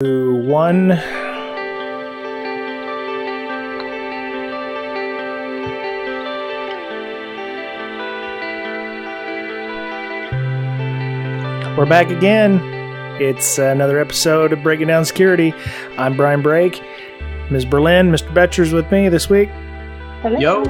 1. We're back again. It's another episode of Breaking Down Security. I'm Bryan Brake. Ms. Berlin, Mr. Betcher's with me this week. Hello. Yo.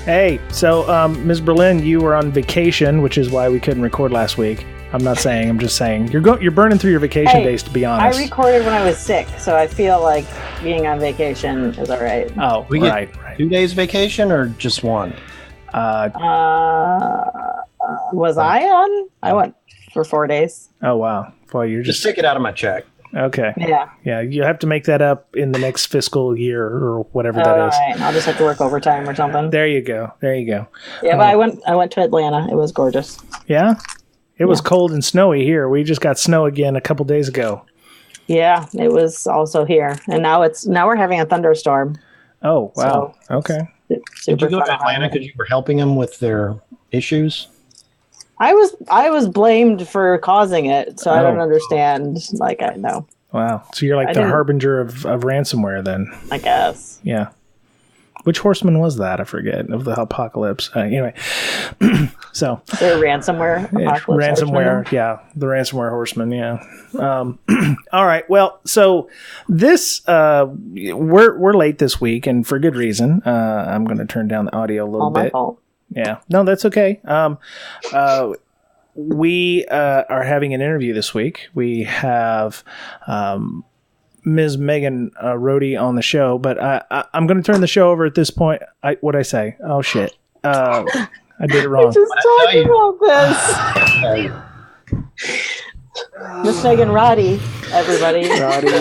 Hey, so Ms. Berlin, you were on vacation, which is why we couldn't record last week. I'm not saying, I'm just saying. You're burning through your vacation days, to be honest. I recorded when I was sick, so I feel like being on vacation is all right. Oh, We get right. 2 days vacation or just one? Was I on? I went for 4 days. Oh, wow. Boy, you're Just just... take it out of my check. Okay. Yeah. Yeah, you have to make that up in the next fiscal year or whatever that All is. right. I'll just have to work overtime or something. There you go. Yeah, but I went to Atlanta. It was gorgeous. Yeah? It was cold and snowy here. We just got snow again a couple days ago. Yeah, it was also here. And now we're having a thunderstorm. Oh, wow. So, Okay. Did you go to Atlanta because you were helping them with their issues? I was blamed for causing it, so I don't Oh. understand. Like, I know, Wow. So you're like I the didn't- harbinger of ransomware then. I guess. Yeah. Which horseman was that? I forget. Of the apocalypse. Anyway. So. The ransomware. Yeah, Apocalypse ransomware. horseman. Yeah. The ransomware horseman. Yeah. All right. Well, so this, we're late this week and for good reason. I'm going to turn down the audio a little All my bit. fault. Yeah. No, that's okay. We are having an interview this week. We have Ms. Megan Roddie on the show, but I'm going to turn the show over at this point. What'd I say? Oh, shit. I did it wrong. Just talking about this. Miss Megan Roddie, everybody. Roddie.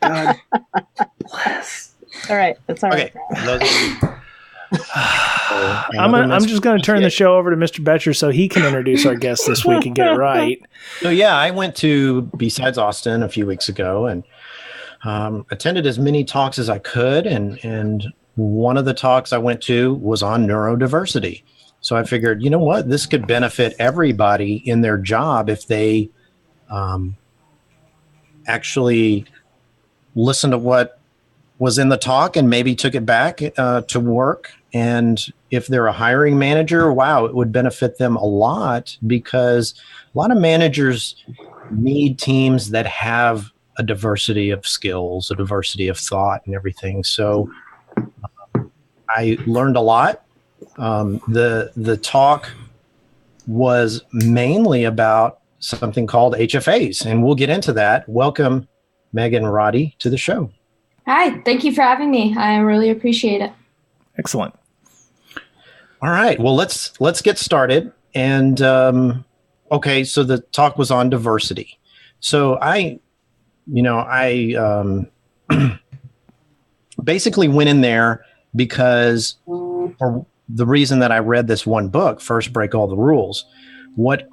God bless. All right. It's all right. Okay. Those of you- I'm just going to turn the show over to Mr. Betcher so he can introduce our guest this week and get it right. So yeah, I went to BSides Austin a few weeks ago and attended as many talks as I could. And one of the talks I went to was on neurodiversity. So I figured, you know what, this could benefit everybody in their job if they actually listened to what was in the talk and maybe took it back to work. And if they're a hiring manager, wow, it would benefit them a lot because a lot of managers need teams that have a diversity of skills, a diversity of thought and everything. So I learned a lot. The talk was mainly about something called HFAs, and we'll get into that. Welcome, Megan Roddie, to the show. Hi, thank you for having me. I really appreciate it. Excellent. All right, well, let's get started. And okay, so the talk was on diversity. So I basically went in there because, or the reason that I read this one book, First Break All the Rules, what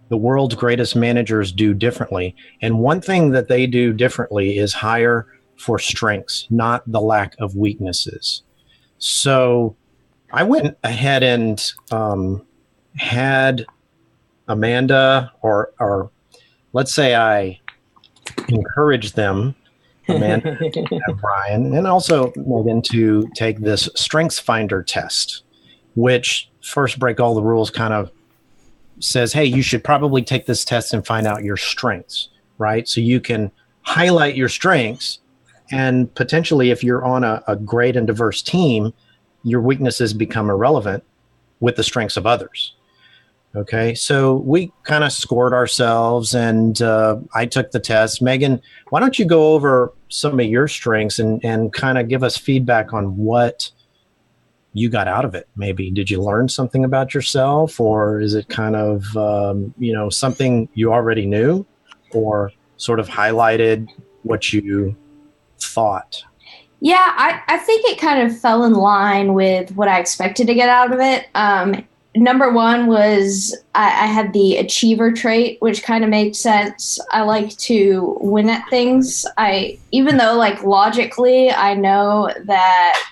the world's greatest managers do differently. And one thing that they do differently is hire for strengths, not the lack of weaknesses. So I went ahead and had Amanda, or let's say I encouraged them, Amanda and Bryan, and also Megan, to take this StrengthsFinder test, which First Break All the Rules kind of says, hey, you should probably take this test and find out your strengths, right? So you can highlight your strengths, and potentially if you're on a great and diverse team, your weaknesses become irrelevant with the strengths of others. Okay, so we kind of scored ourselves, and I took the test. Megan, why don't you go over some of your strengths and kind of give us feedback on what you got out of it? Maybe did you learn something about yourself, or is it kind of something you already knew, or sort of highlighted what you thought? Yeah, I think it kind of fell in line with what I expected to get out of it. Number one was I had the achiever trait, which kind of made sense. I like to win at things. Even though like logically I know that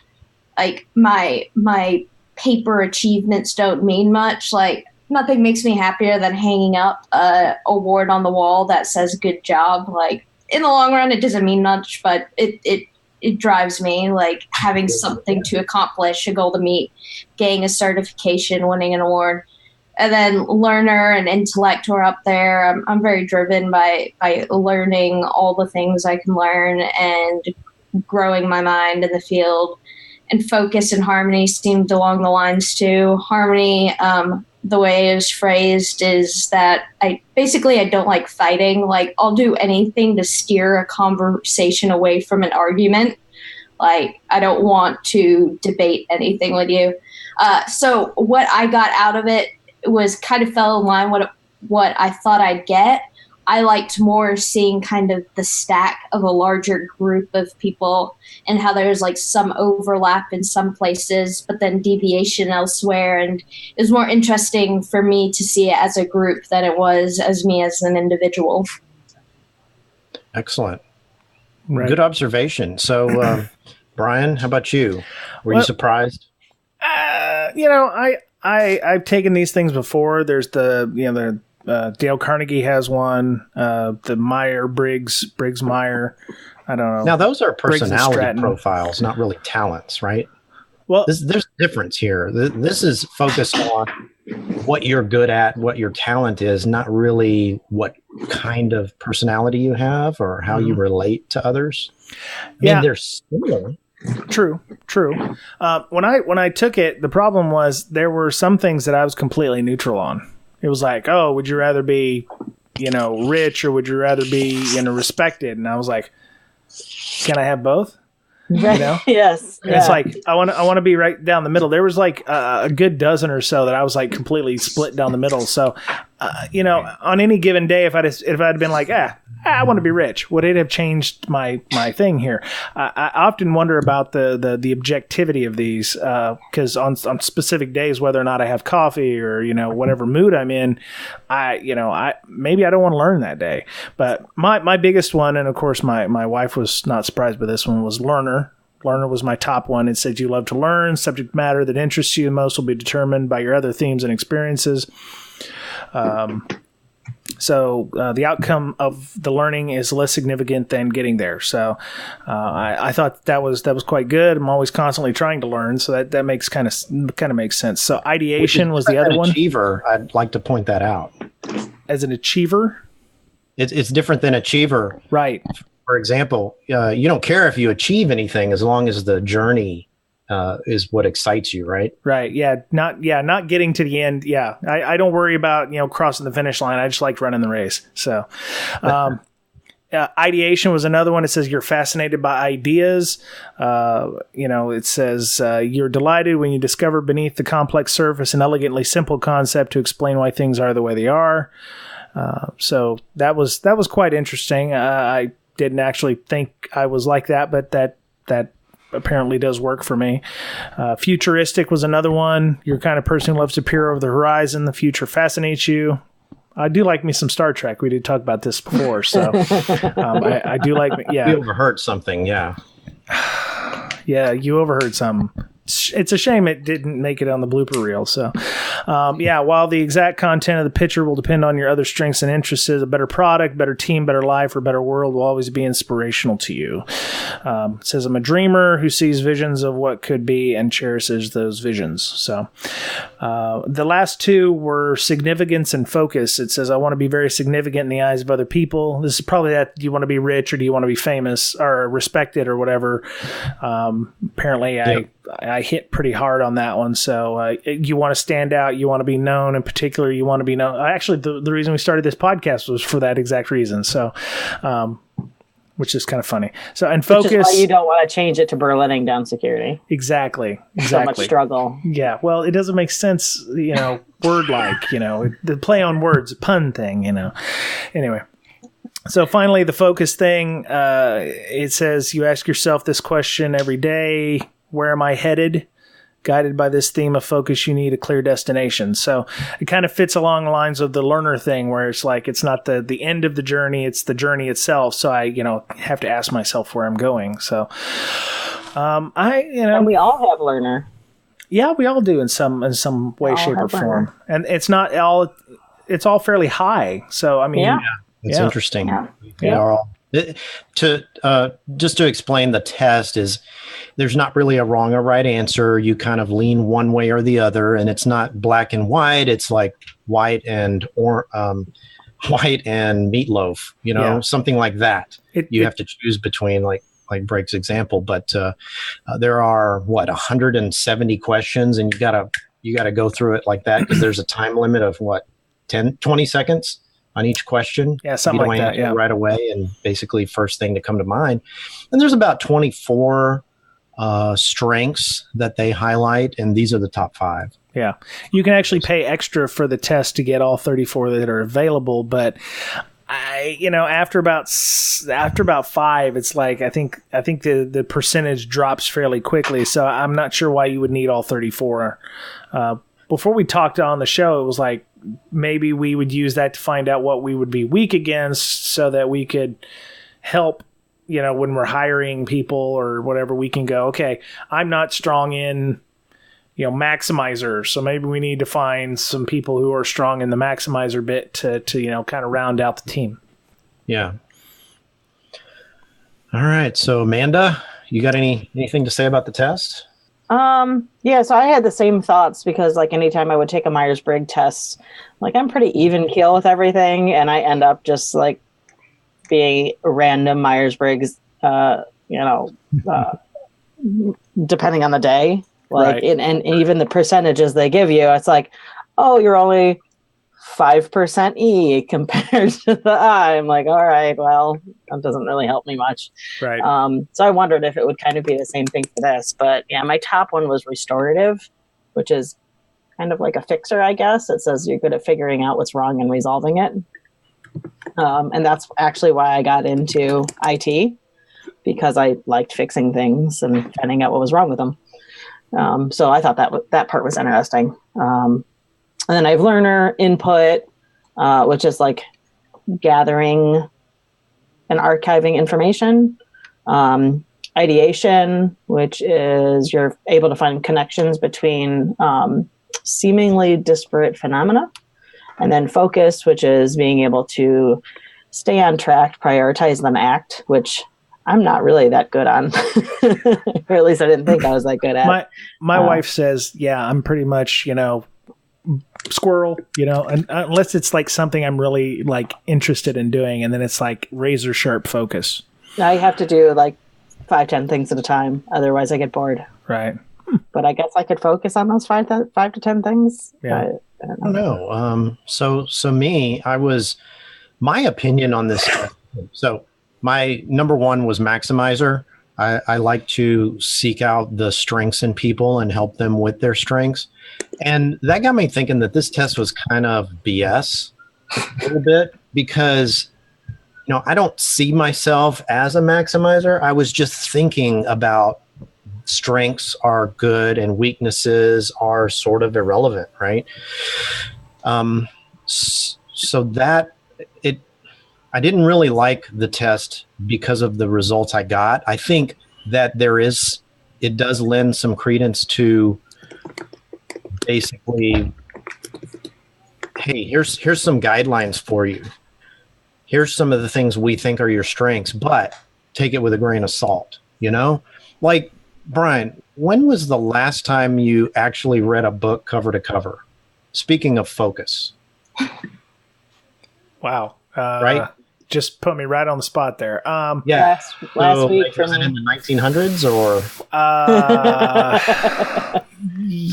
like my paper achievements don't mean much, like nothing makes me happier than hanging up a award on the wall that says "good job." Like, in the long run, it doesn't mean much, but it drives me, like having something to accomplish, a goal to meet, getting a certification, winning an award. And then learner and intellect are up there. I'm very driven by learning all the things I can learn and growing my mind in the field. And focus and harmony seemed along the lines too. Harmony, the way it was phrased is that I don't like fighting. Like, I'll do anything to steer a conversation away from an argument. Like, I don't want to debate anything with you. So what I got out of it was kind of fell in line with what I thought I'd get. I liked more seeing kind of the stack of a larger group of people and how there's like some overlap in some places, but then deviation elsewhere. And it was more interesting for me to see it as a group than it was as me as an individual. Excellent. Right. Good observation. So, Bryan, how about you? Were you surprised? I've taken these things before. There's the Dale Carnegie has one, the Briggs-Meyer. I don't know. Now, those are personality profiles, not really talents, right? Well, there's a difference here. This is focused on what you're good at, what your talent is, not really what kind of personality you have or how you relate to others. I mean, they're similar. True. When I took it, the problem was there were some things that I was completely neutral on. It was like, oh, would you rather be, rich or would you rather be, respected? And I was like, can I have both? Yes. And it's like, I want to be right down the middle. There was like a good dozen or so that I was like completely split down the middle. So, on any given day, if I'd been like, I want to be rich, would it have changed my thing here? I often wonder about the objectivity of these, because on specific days, whether or not I have coffee or, whatever mood I'm in, maybe I don't want to learn that day. But my biggest one, and of course my wife was not surprised by this one, was learner. Learner was my top one. It said you love to learn. Subject matter that interests you the most will be determined by your other themes and experiences. So the outcome of the learning is less significant than getting there. So I thought that was quite good. I'm always constantly trying to learn, so that makes kind of makes sense. So ideation was the other one. Achiever, I'd like to point that out. As an achiever, it's different than achiever, right? For example, you don't care if you achieve anything as long as the journey is what excites you, right? Right. Yeah. Not getting to the end. Yeah. I don't worry about, crossing the finish line. I just like running the race. So, ideation was another one. It says you're fascinated by ideas. It says you're delighted when you discover beneath the complex surface an elegantly simple concept to explain why things are the way they are. So that was quite interesting. I didn't actually think I was like that, but that apparently does work for me. Futuristic was another one. You're the kind of person who loves to peer over the horizon. The future fascinates you. I do like me some Star Trek. We did talk about this before, so I do like. Yeah, you overheard something. Yeah, yeah, you overheard something. It's a shame it didn't make it on the blooper reel. So, while the exact content of the picture will depend on your other strengths and interests, a better product, better team, better life, or better world will always be inspirational to you. It says, I'm a dreamer who sees visions of what could be and cherishes those visions. So, the last two were significance and focus. It says, I want to be very significant in the eyes of other people. This is probably that, do you want to be rich or do you want to be famous or respected or whatever? Apparently, I hit pretty hard on that one. So you want to stand out. You want to be known. In particular, you want to be known. Actually, the reason we started this podcast was for that exact reason. So, which is kind of funny. So, and focus. Which is why you don't want to change it to Berlining down security. Exactly. So much struggle. Yeah. Well, it doesn't make sense, word like, the play on words, pun thing, Anyway. So finally, the focus thing, it says you ask yourself this question every day. Where am I headed? Guided by this theme of focus, you need a clear destination. So it kind of fits along the lines of the learner thing where it's like, it's not the end of the journey, it's the journey itself. So I, have to ask myself where I'm going. So, and we all have learner. Yeah, we all do in some way, All shape, or have form. And it's all fairly high. So I mean, Yeah. It's interesting. Yeah. They are all, just to explain the test is there's not really a wrong or right answer. You kind of lean one way or the other, and it's not black and white. It's like white and meatloaf, something like that. You have to choose between like Brake's example, but there are 170 questions, and you gotta go through it like that because there's a time limit of 20 seconds on each question. Yeah, something like that. Yeah, right away, and basically first thing to come to mind. And there's about 24 strengths that they highlight, and these are the top 5. Yeah, you can actually pay extra for the test to get all 34 that are available, but after about 5, it's like I think the percentage drops fairly quickly. So I'm not sure why you would need all 34. Before we talked on the show, it was like maybe we would use that to find out what we would be weak against, so that we could help. When we're hiring people or whatever, we can go, okay, I'm not strong in maximizer, so maybe we need to find some people who are strong in the maximizer bit to kind of round out the team. Yeah. All right. So Amanda, you got anything to say about the test? Yeah, so I had the same thoughts because like anytime I would take a Myers-Briggs test, like I'm pretty even keel with everything, and I end up just like being a random Myers-Briggs, depending on the day. Like, right. and even the percentages they give you, it's like, oh, you're only 5% E compared to the I. I'm like, all right, well, that doesn't really help me much. Right. So I wondered if it would kind of be the same thing for this. But yeah, my top one was restorative, which is kind of like a fixer, I guess. It says you're good at figuring out what's wrong and resolving it. And that's actually why I got into IT, because I liked fixing things and finding out what was wrong with them. So I thought that part was interesting. And then I have learner input, which is like gathering and archiving information. Ideation, which is you're able to find connections between seemingly disparate phenomena. And then focus, which is being able to stay on track, prioritize, then act, which I'm not really that good on, or at least I didn't think I was that good at. My wife says, yeah, I'm pretty much, squirrel, and unless it's like something I'm really like interested in doing. And then it's like razor sharp focus. Now you have to do like 5-10 things at a time. Otherwise I get bored. Right. But I guess I could focus on those 5 to 10 things. Yeah. I don't know. So my opinion on this. So my number 1 was maximizer. I like to seek out the strengths in people and help them with their strengths. And that got me thinking that this test was kind of BS a little bit, because, I don't see myself as a maximizer. I was just thinking about strengths are good and weaknesses are sort of irrelevant, right? So that I didn't really like the test because of the results I got. I think that it does lend some credence to basically, hey, here's some guidelines for you. Here's some of the things we think are your strengths, but take it with a grain of salt, Like, Bryan, when was the last time you actually read a book cover to cover? Speaking of focus. Wow. Right? Just put me right on the spot there. Yeah. Last week. Was it in the 1900s or?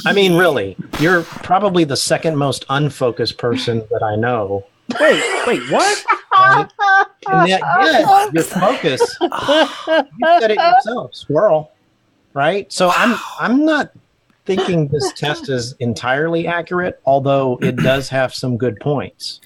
I mean, really, you're probably the second most unfocused person that I know. Wait, what? Right? And yet, your focus, you said it yourself, squirrel. Right? So I'm not thinking this test is entirely accurate, although it does have some good points.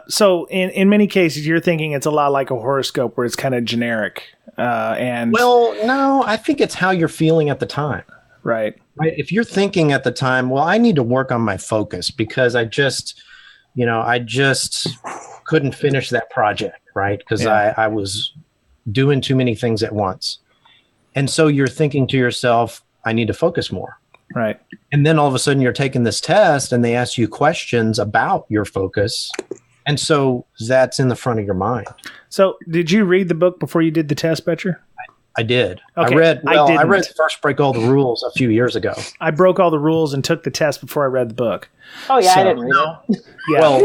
So in many cases, you're thinking it's a lot like a horoscope where it's kind of generic. Well, no, I think it's how you're feeling at the time. Right. If you're thinking at the time, well, I need to work on my focus because I just couldn't finish that project, right? Because I was doing too many things at once. And so you're thinking to yourself, I need to focus more. Right. And then all of a sudden you're taking this test and they ask you questions about your focus. And so that's in the front of your mind. So did you read the book before you did the test, Betcher? I did. Okay. I read First Break All the Rules a few years ago. I broke all the rules and took the test before I read the book. Oh yeah, I didn't read it. Yeah. Well,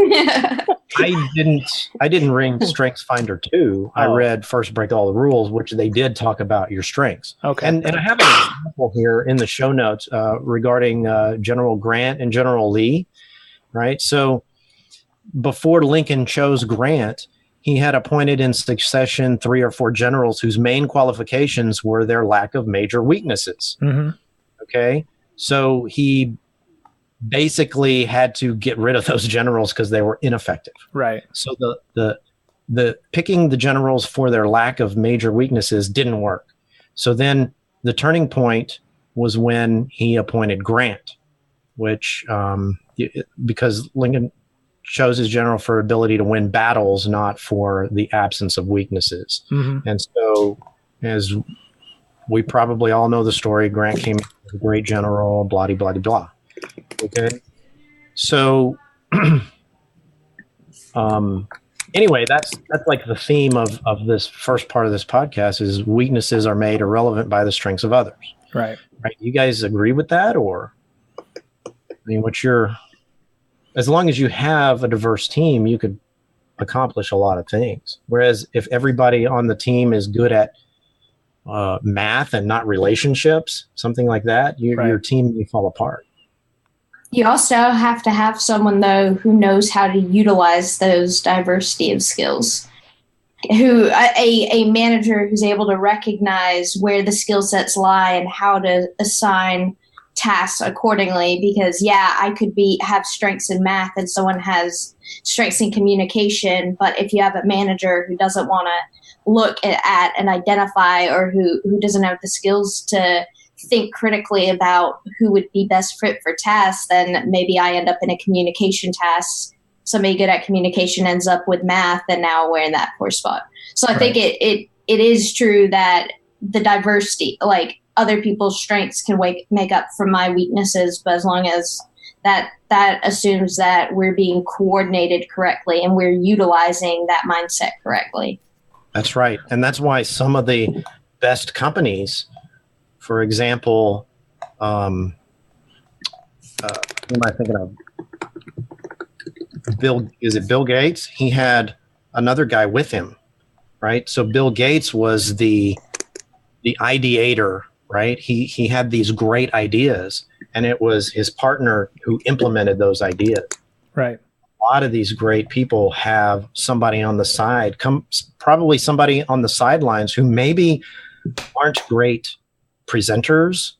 I didn't read StrengthsFinder 2. I read First Break All the Rules, which they did talk about your strengths. Okay. And I have an example here in the show notes regarding General Grant and General Lee, right? So before Lincoln chose Grant, he had appointed in succession 3 or 4 generals whose main qualifications were their lack of major weaknesses. Mm-hmm. Okay. So he basically had to get rid of those generals because they were ineffective. Right. So the picking the generals for their lack of major weaknesses didn't work. So then the turning point was when he appointed Grant, which because Lincoln chose his general for ability to win battles, not for the absence of weaknesses. Mm-hmm. And so, as we probably all know the story, Grant came as a great general, blah, blah, blah, blah. Okay. So, anyway, that's like the theme of this first part of this podcast is weaknesses are made irrelevant by the strengths of others. Right. Right. You guys agree with that? Or, I mean, as long as you have a diverse team, you could accomplish a lot of things. Whereas if everybody on the team is good at math and not relationships, something like that, your team may fall apart. You also have to have someone, though, who knows how to utilize those diversity of skills. A manager who's able to recognize where the skill sets lie and how to assign tasks accordingly. Because I could have strengths in math and someone has strengths in communication, but if you have a manager who doesn't want to look at and identify, or who doesn't have the skills to think critically about who would be best fit for tasks, then maybe I end up in a communication task. Somebody good at communication ends up with math, and now we're in that poor spot. So I think it is true that the diversity, like other people's strengths, can make up for my weaknesses, but as long as that assumes that we're being coordinated correctly and we're utilizing that mindset correctly. That's right. And that's why some of the best companies, for example, who am I thinking of? Bill Gates? He had another guy with him, right? So Bill Gates was the ideator, right? He had these great ideas, and it was his partner who implemented those ideas. Right. A lot of these great people have somebody on the side, probably somebody on the sidelines who maybe aren't great presenters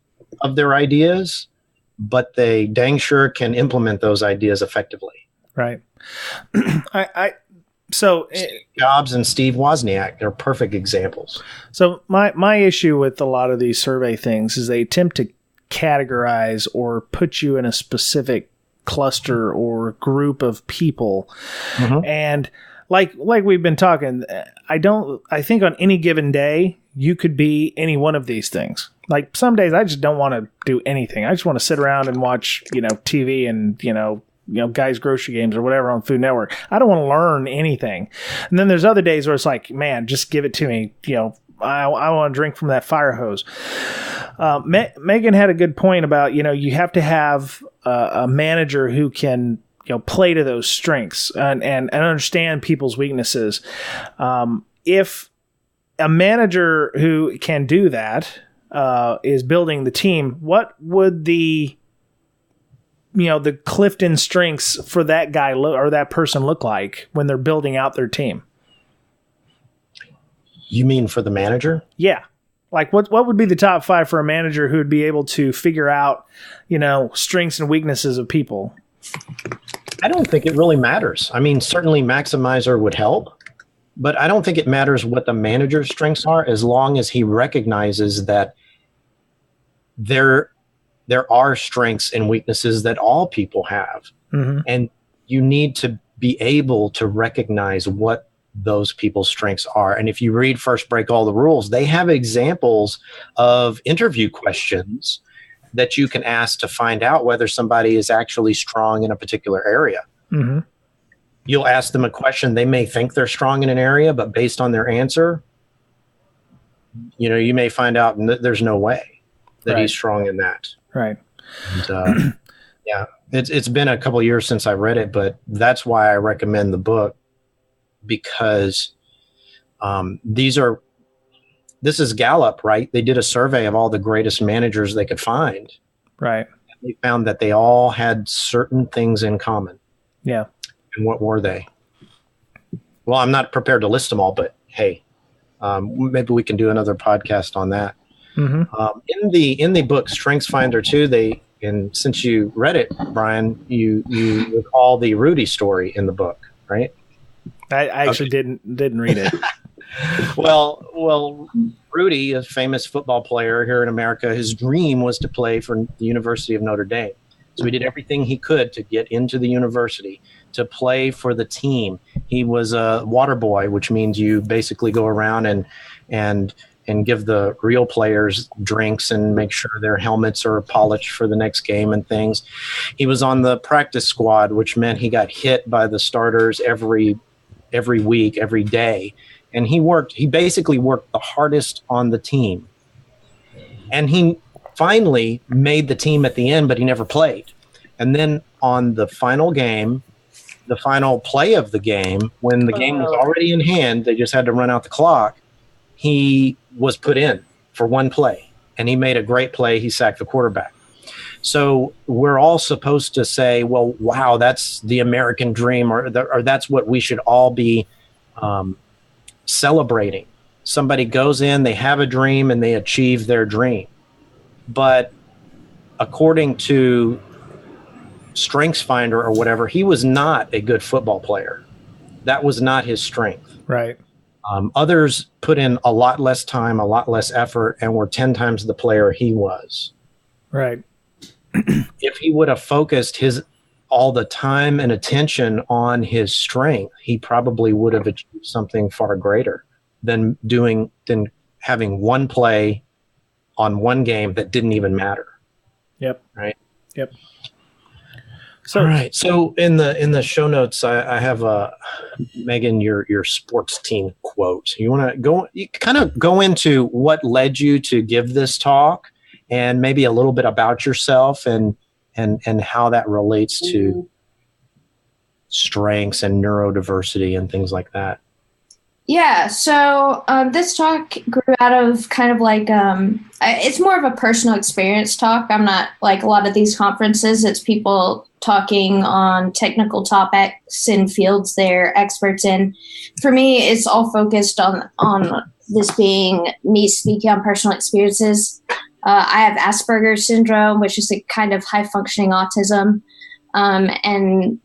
of their ideas, but they dang sure can implement those ideas effectively. Right. So Steve Jobs and Steve Wozniak, they're perfect examples. So my issue with a lot of these survey things is they attempt to categorize or put you in a specific cluster or group of people. Mm-hmm. And like we've been talking, I think on any given day, you could be any one of these things. Like some days I just don't want to do anything. I just want to sit around and watch, TV and, Guys Grocery Games or whatever on Food Network. I don't want to learn anything. And then there's other days where it's like, man, just give it to me. I want to drink from that fire hose. Megan had a good point about, you have to have a manager who can, play to those strengths and understand people's weaknesses. If a manager who can do that is building the team, what would the Clifton strengths for that guy or that person look like when they're building out their team? You mean for the manager? Yeah. Like what would be the top 5 for a manager who would be able to figure out, strengths and weaknesses of people? I don't think it really matters. I mean, certainly Maximizer would help, but I don't think it matters what the manager's strengths are as long as he recognizes that there are strengths and weaknesses that all people have. Mm-hmm. And you need to be able to recognize what those people's strengths are. And if you read First Break All the Rules, they have examples of interview questions that you can ask to find out whether somebody is actually strong in a particular area. Mm-hmm. You'll ask them a question. They may think they're strong in an area, but based on their answer, you may find out there's no way that he's strong in that. Right. And, yeah, it's been a couple of years since I read it, but that's why I recommend the book, because this is Gallup, right? They did a survey of all the greatest managers they could find. Right. And they found that they all had certain things in common. Yeah. And what were they? Well, I'm not prepared to list them all, but hey, maybe we can do another podcast on that. Mm-hmm. In the book StrengthsFinder 2, and since you read it, Bryan, you recall the Roddie story in the book, right? I actually didn't read it. Well, Roddie, a famous football player here in America, his dream was to play for the University of Notre Dame. So he did everything he could to get into the university, to play for the team. He was a water boy, which means you basically go around and give the real players drinks and make sure their helmets are polished for the next game and things. He was on the practice squad, which meant he got hit by the starters every week, every day. And he basically worked the hardest on the team. And he finally made the team at the end, but he never played. And then on the final game, the final play of the game, when the game was already in hand, they just had to run out the clock, he was put in for one play. And he made a great play. He sacked the quarterback. So we're all supposed to say, well, wow, that's the American dream, or that's what we should all be celebrating. Somebody goes in, they have a dream, and they achieve their dream. But according to StrengthsFinder or whatever, he was not a good football player. That was not his strength. Right. Others put in a lot less time, a lot less effort, and were 10 times the player he was. Right. If he would have focused all the time and attention on his strength, he probably would have achieved something far greater than having one play on one game that didn't even matter. Yep. Right. Yep. So, all right. So in the show notes, I have Megan, your sports team quote. You want to go into what led you to give this talk, and maybe a little bit about yourself and how that relates to strengths and neurodiversity and things like that. Yeah, so this talk grew out of kind of like, it's more of a personal experience talk. I'm not like a lot of these conferences, it's people talking on technical topics in fields they're experts in. For me, it's all focused on this being me speaking on personal experiences. I have Asperger's syndrome, which is a kind of high-functioning autism. And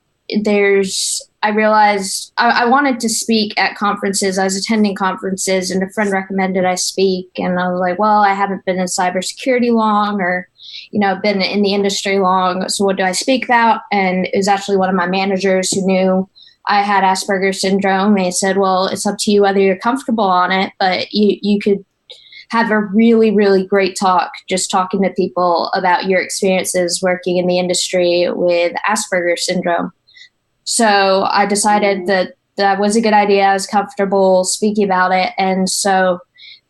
I realized I wanted to speak at conferences. I was attending conferences, and a friend recommended I speak. And I was like, well, I haven't been in cybersecurity long, or, been in the industry long. So what do I speak about? And it was actually one of my managers who knew I had Asperger's syndrome. And he said, well, it's up to you whether you're comfortable on it, but you could have a really, really great talk just talking to people about your experiences working in the industry with Asperger's syndrome. So I decided that was a good idea. I was comfortable speaking about it. And so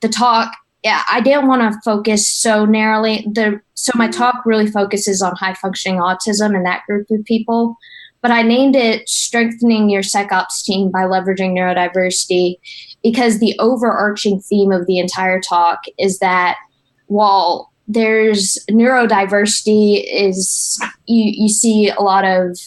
the talk, I didn't want to focus so narrowly. So my talk really focuses on high functioning autism and that group of people. But I named it Strengthening Your SecOps Team by Leveraging Neurodiversity, because the overarching theme of the entire talk is that while there's neurodiversity, is you see a lot of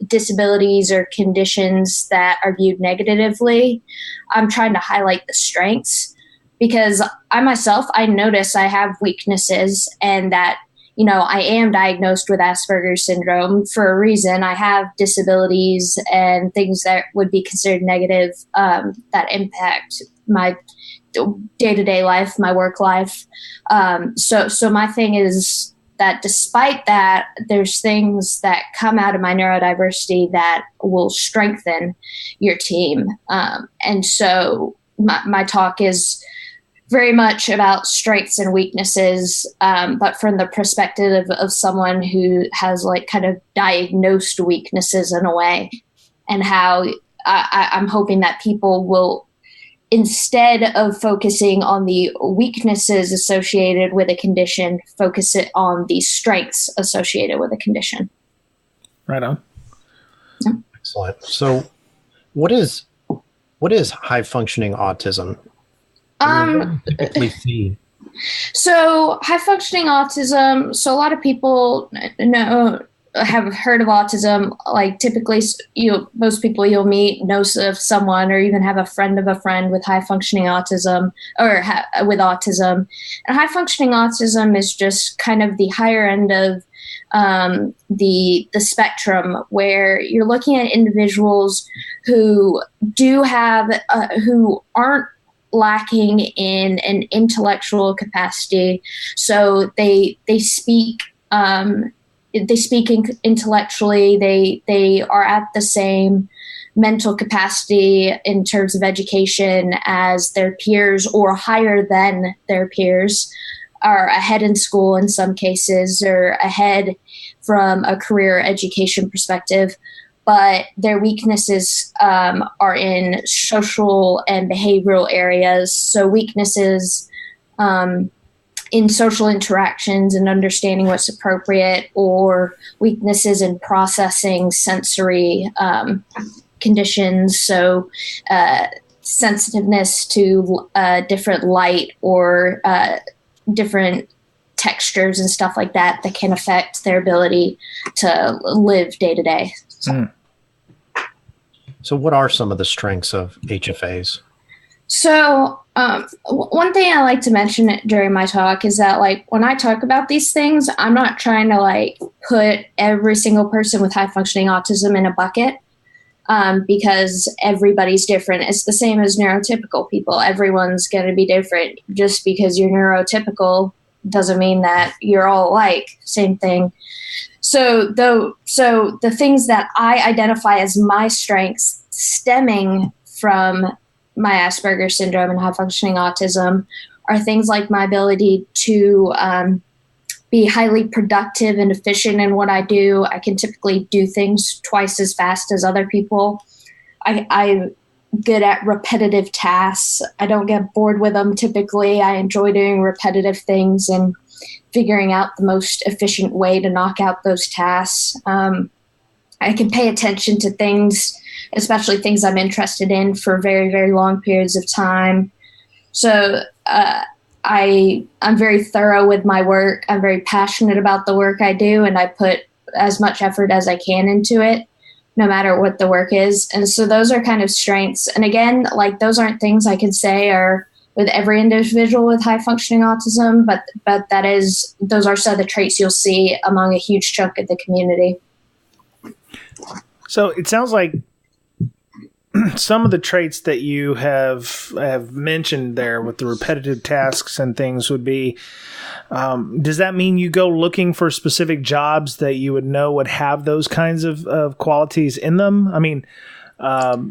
disabilities or conditions that are viewed negatively. I'm trying to highlight the strengths, because I notice I have weaknesses, and that I am diagnosed with Asperger's syndrome for a reason. I have disabilities and things that would be considered negative that impact my day-to-day life, my work life. So my thing is that despite that, there's things that come out of my neurodiversity that will strengthen your team. And so my talk is very much about strengths and weaknesses, but from the perspective of someone who has like kind of diagnosed weaknesses in a way, and how I'm hoping that people will, instead of focusing on the weaknesses associated with a condition, focus it on the strengths associated with a condition. Right on. Yeah. Excellent. So what is high functioning autism? Typically see. So high functioning autism, so a lot of people have heard of autism. Like typically most people you'll meet knows of someone or even have a friend of a friend with high functioning autism or with autism. And high functioning autism is just kind of the higher end of the spectrum, where you're looking at individuals who do have who aren't lacking in an intellectual capacity. So they speak intellectually. They are at the same mental capacity in terms of education as their peers, or higher than their peers, are ahead in school in some cases, or ahead from a career education perspective. But their weaknesses are in social and behavioral areas. So weaknesses in social interactions and understanding what's appropriate, or weaknesses in processing sensory conditions. So sensitiveness to different light or different textures and stuff like that can affect their ability to live day to day. So what are some of the strengths of HFAs? So one thing I like to mention during my talk is that, like, when I talk about these things, I'm not trying to like put every single person with high functioning autism in a bucket, because everybody's different. It's the same as neurotypical people. Everyone's going to be different. Just because you're neurotypical doesn't mean that you're all alike. Same thing. So the things that I identify as my strengths stemming from my Asperger's syndrome and high functioning autism are things like my ability to be highly productive and efficient in what I do. I can typically do things twice as fast as other people. I'm good at repetitive tasks. I don't get bored with them typically. I enjoy doing repetitive things and figuring out the most efficient way to knock out those tasks. I can pay attention to things, especially things I'm interested in, for very, very long periods of time. So I'm very thorough with my work. I'm very passionate about the work I do, and I put as much effort as I can into it, no matter what the work is. And so those are kind of strengths. And again, like, those aren't things I can say are with every individual with high functioning autism, but those are some of the traits you'll see among a huge chunk of the community. So it sounds like some of the traits that you have mentioned there with the repetitive tasks and things would be, does that mean you go looking for specific jobs that you would know would have those kinds of qualities in them? I mean,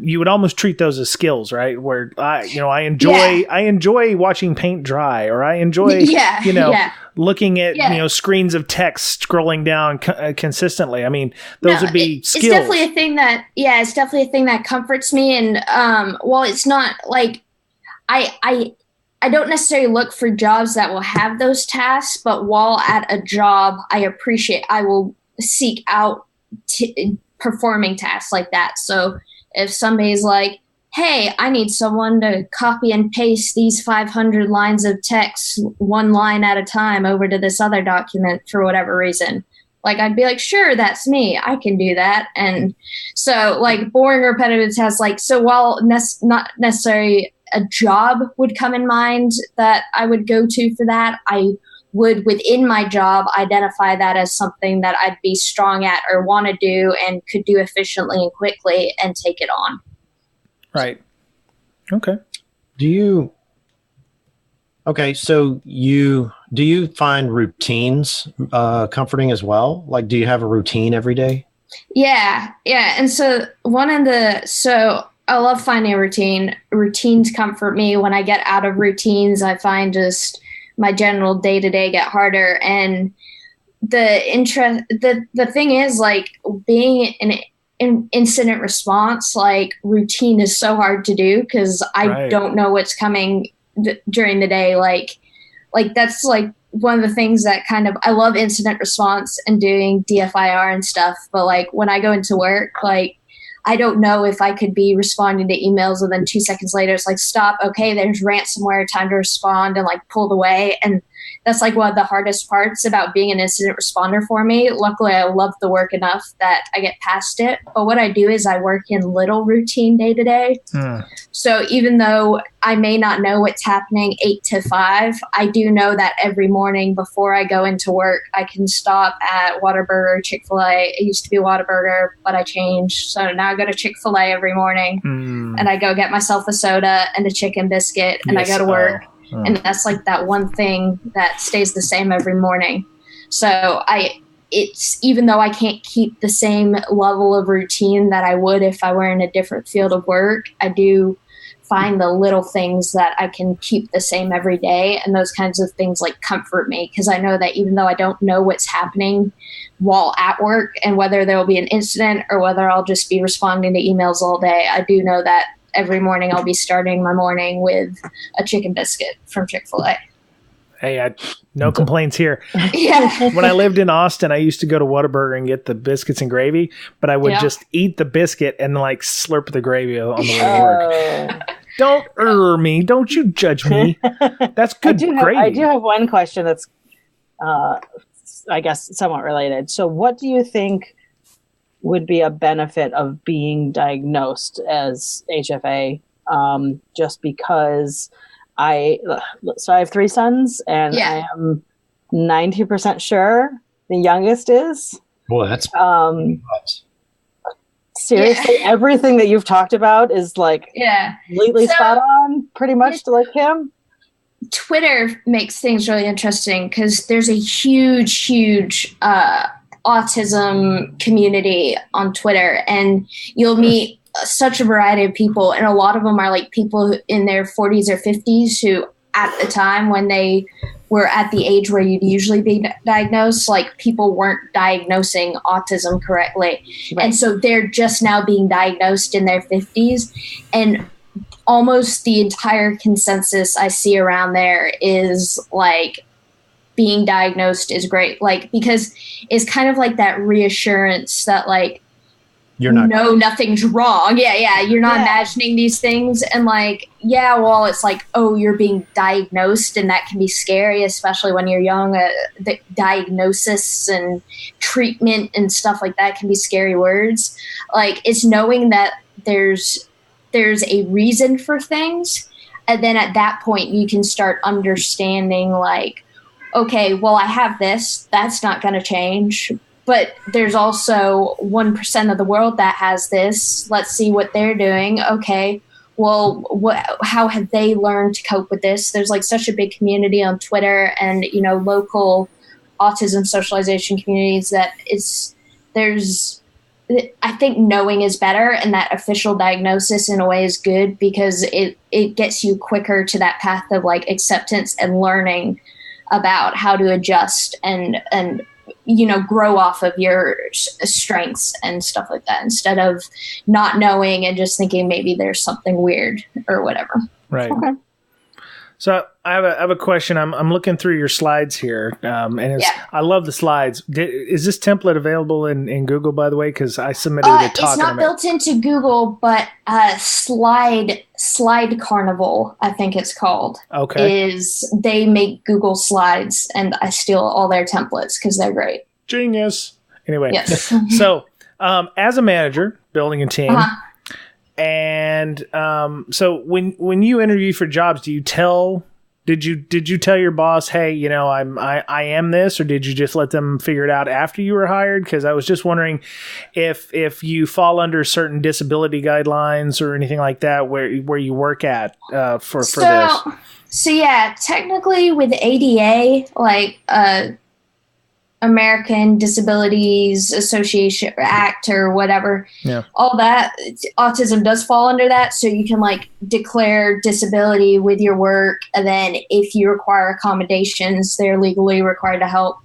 you would almost treat those as skills, right? Where I enjoy watching paint dry, or I enjoy, looking at, screens of text scrolling down consistently. I mean, those would be skills. It's definitely a thing that comforts me. And, while it's not like, I don't necessarily look for jobs that will have those tasks, but while at a job, I will seek out performing tasks like that. So if somebody's like, hey, I need someone to copy and paste these 500 lines of text one line at a time over to this other document for whatever reason, like, I'd be like, sure, that's me. I can do that. And so, like, boring repetitive tasks, like, so while not necessarily a job would come in mind that I would go to for that, I would, within my job, identify that as something that I'd be strong at or want to do and could do efficiently and quickly and take it on. Right. Okay. So do you find routines comforting as well? Like, do you have a routine every day? Yeah. And so I love finding a routine. Routines comfort me. When I get out of routines, I find just my general day-to-day get harder. And the thing is, like, being in incident response, like, routine is so hard to do because I don't know what's coming during the day. Like that's like one of the things that kind of, I love incident response and doing DFIR and stuff, but like when I go into work, like I don't know if I could be responding to emails and then 2 seconds later it's like, stop, okay, there's ransomware, time to respond, and like pulled away. And that's like one of the hardest parts about being an incident responder for me. Luckily, I love the work enough that I get past it. But what I do is I work in little routine day to day. So even though I may not know what's happening 8 to 5, I do know that every morning before I go into work, I can stop at Whataburger, Chick-fil-A. It used to be Whataburger, but I changed. So now I go to Chick-fil-A every morning and I go get myself a soda and a chicken biscuit and I go to work. And that's like that one thing that stays the same every morning. So it's even though I can't keep the same level of routine that I would if I were in a different field of work, I do find the little things that I can keep the same every day. And those kinds of things like comfort me because I know that even though I don't know what's happening while at work and whether there will be an incident or whether I'll just be responding to emails all day, I do know that every morning I'll be starting my morning with a chicken biscuit from Chick-fil-A. Hey, no complaints here. Yeah. When I lived in Austin, I used to go to Whataburger and get the biscuits and gravy, but I would just eat the biscuit and like slurp the gravy on the way to work. Don't me. Don't you judge me. That's good gravy. I do have one question that's, I guess, somewhat related. So what do you think would be a benefit of being diagnosed as HFA? Just because I have 3 sons and I am 90% sure the youngest is. Boy, that's seriously, everything that you've talked about is like completely spot on, pretty much to like him. Twitter makes things really interesting because there's a huge autism community on Twitter, and you'll meet such a variety of people, and a lot of them are like people in their 40s or 50s who at the time when they were at the age where you'd usually be diagnosed, like people weren't diagnosing autism correctly. Right. And so they're just now being diagnosed in their 50s. And almost the entire consensus I see around there is like being diagnosed is great. Like, because it's kind of like that reassurance that like, nothing's wrong. Yeah. You're not imagining these things. And like, well, it's like, oh, you're being diagnosed, and that can be scary, especially when you're young. The diagnosis and treatment and stuff like that can be scary words. Like, it's knowing that there's a reason for things. And then at that point you can start understanding like, okay, well, I have this, that's not going to change. But there's also 1% of the world that has this. Let's see what they're doing. Okay, well, how have they learned to cope with this? There's like such a big community on Twitter and, local autism socialization communities that I think knowing is better, and that official diagnosis in a way is good because it gets you quicker to that path of like acceptance and learning about how to adjust and grow off of your strengths and stuff like that, instead of not knowing and just thinking maybe there's something weird or whatever. Right. Okay. So I have a question. I'm looking through your slides here, and I love the slides. Is this template available in Google, by the way? Because I submitted a talk. It's not built into Google, but Slide Carnival, I think it's called. Okay. They make Google Slides, and I steal all their templates because they're great. Genius. Anyway, yes. So as a manager building a team. And so when you interview for jobs, did you tell your boss, hey, I am this, or did you just let them figure it out after you were hired? Because I was just wondering if you fall under certain disability guidelines or anything like that where you work at for this. So yeah, technically with ADA, like American Disabilities Association Act or whatever. Yeah. All that, autism does fall under that. So you can like declare disability with your work. And then if you require accommodations, they're legally required to help.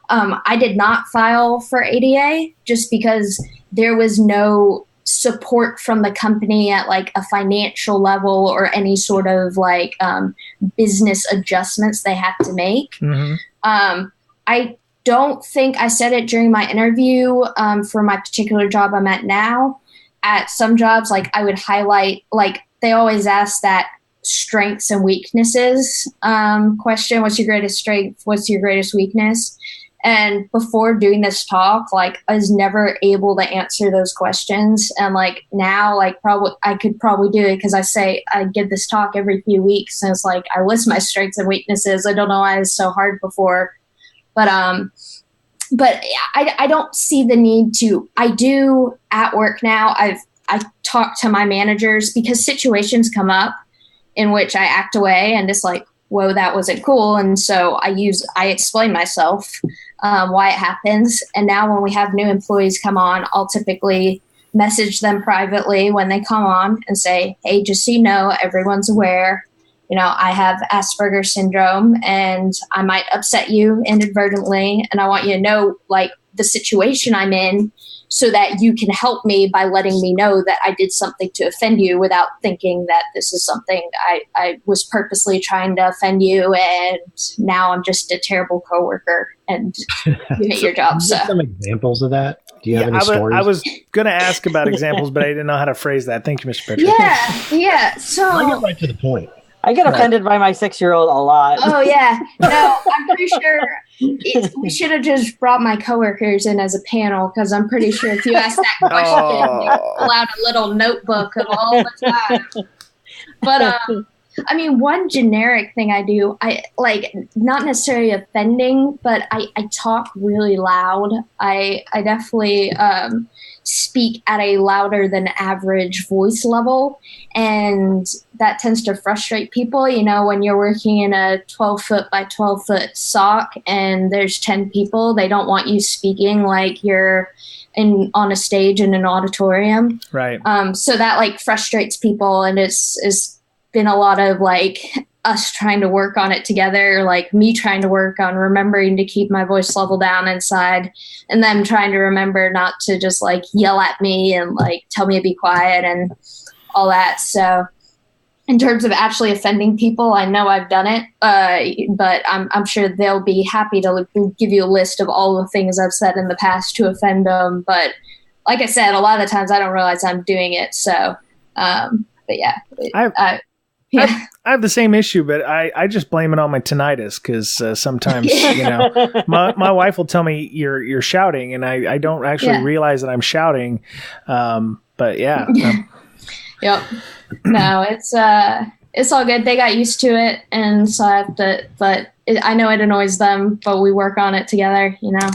I did not file for ADA just because there was no support from the company at like a financial level or any sort of like business adjustments they have to make. Mm-hmm. I don't think I said it during my interview for my particular job I'm at now. At some jobs, like I would highlight, like they always ask that strengths and weaknesses question. What's your greatest strength? What's your greatest weakness? And before doing this talk, like I was never able to answer those questions. And like now, like probably I could probably do it because I give this talk every few weeks. And it's like I list my strengths and weaknesses. I don't know why it was so hard before. But I don't see the need to. I do at work now. I talk to my managers because situations come up in which I act away and it's like, whoa, that wasn't cool. And so I explain myself why it happens. And now when we have new employees come on, I'll typically message them privately when they come on and say, hey, just so you know, everyone's aware. You know, I have Asperger's syndrome and I might upset you inadvertently. And I want you to know, like, the situation I'm in so that you can help me by letting me know that I did something to offend you without thinking that this is something I was purposely trying to offend you. And now I'm just a terrible coworker and you hate your job. So some examples of that? Do you have any stories? I was going to ask about examples, but I didn't know how to phrase that. Thank you, Mr. Pritchard. Yeah. So I get right to the point. I get offended by my 6-year-old a lot. Oh, yeah. No, I'm pretty sure we should have just brought my coworkers in as a panel because I'm pretty sure if you ask that question, you pull out a little notebook of all the time. But, I mean, one generic thing I do, I like not necessarily offending, but I talk really loud. I definitely speak at a louder than average voice level. And that tends to frustrate people. You know, when you're working in a 12-foot by 12-foot sock and there's 10 people, they don't want you speaking like you're on a stage in an auditorium. Right. So that like frustrates people. And it's been a lot of like us trying to work on it together, like me trying to work on remembering to keep my voice level down inside and them trying to remember not to just like yell at me and like tell me to be quiet and all that. So in terms of actually offending people, I know I've done it, but I'm sure they'll be happy to give you a list of all the things I've said in the past to offend them. But like I said, a lot of the times I don't realize I'm doing it. So, but yeah. I have the same issue, but I just blame it on my tinnitus because sometimes, you know, my wife will tell me you're shouting and I don't actually realize that I'm shouting. But yeah. Yep. No, it's all good. They got used to it. And so I have to, but I know it annoys them, but we work on it together, you know.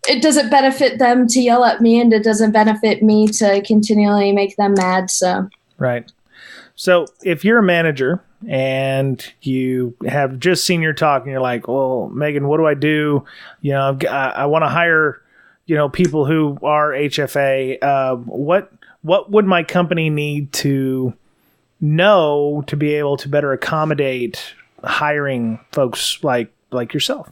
It doesn't benefit them to yell at me and it doesn't benefit me to continually make them mad. So. Right. So if you're a manager and you have just seen your talk and you're like, well, Megan, what do I do? You know, I want to hire, you know, people who are HFA. What would my company need to know to be able to better accommodate hiring folks like yourself?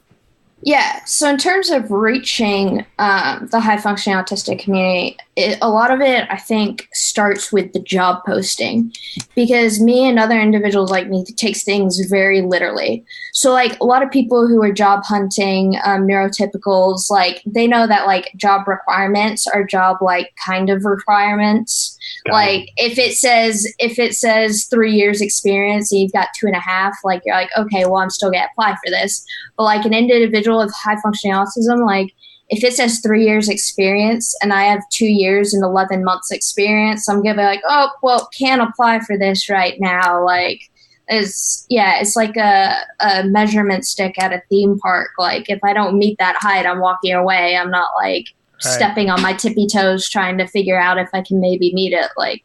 Yeah. So in terms of reaching the high-functioning autistic community, a lot of it, I think, starts with the job posting because me and other individuals like me takes things very literally. So like a lot of people who are job hunting, neurotypicals, like they know that like job requirements are job like kind of requirements. Like if it says 3 years experience and you've got 2.5, like you're like, okay, well, I'm still gonna apply for this. But like an individual with high functioning autism, like if it says 3 years experience and I have 2 years and 11 months experience, I'm gonna be like, oh, well, can't apply for this right now. Like it's like a measurement stick at a theme park. Like if I don't meet that height, I'm walking away. I'm not like stepping on my tippy toes trying to figure out if I can maybe meet it. Like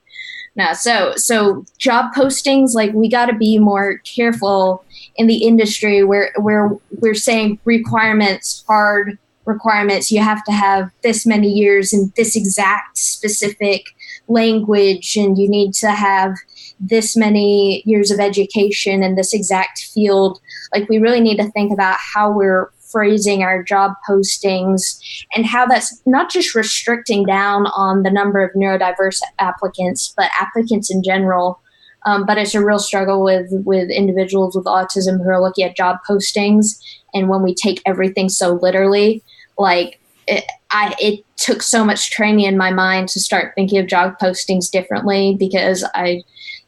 No, so job postings, like we got to be more careful in the industry where we're saying requirements, hard requirements. You have to have this many years in this exact specific language, and you need to have this many years of education in this exact field. Like, we really need to think about how we're phrasing our job postings and how that's not just restricting down on the number of neurodiverse applicants, but applicants in general. But it's a real struggle with individuals with autism who are looking at job postings. And when we take everything so literally, like it took so much training in my mind to start thinking of job postings differently, because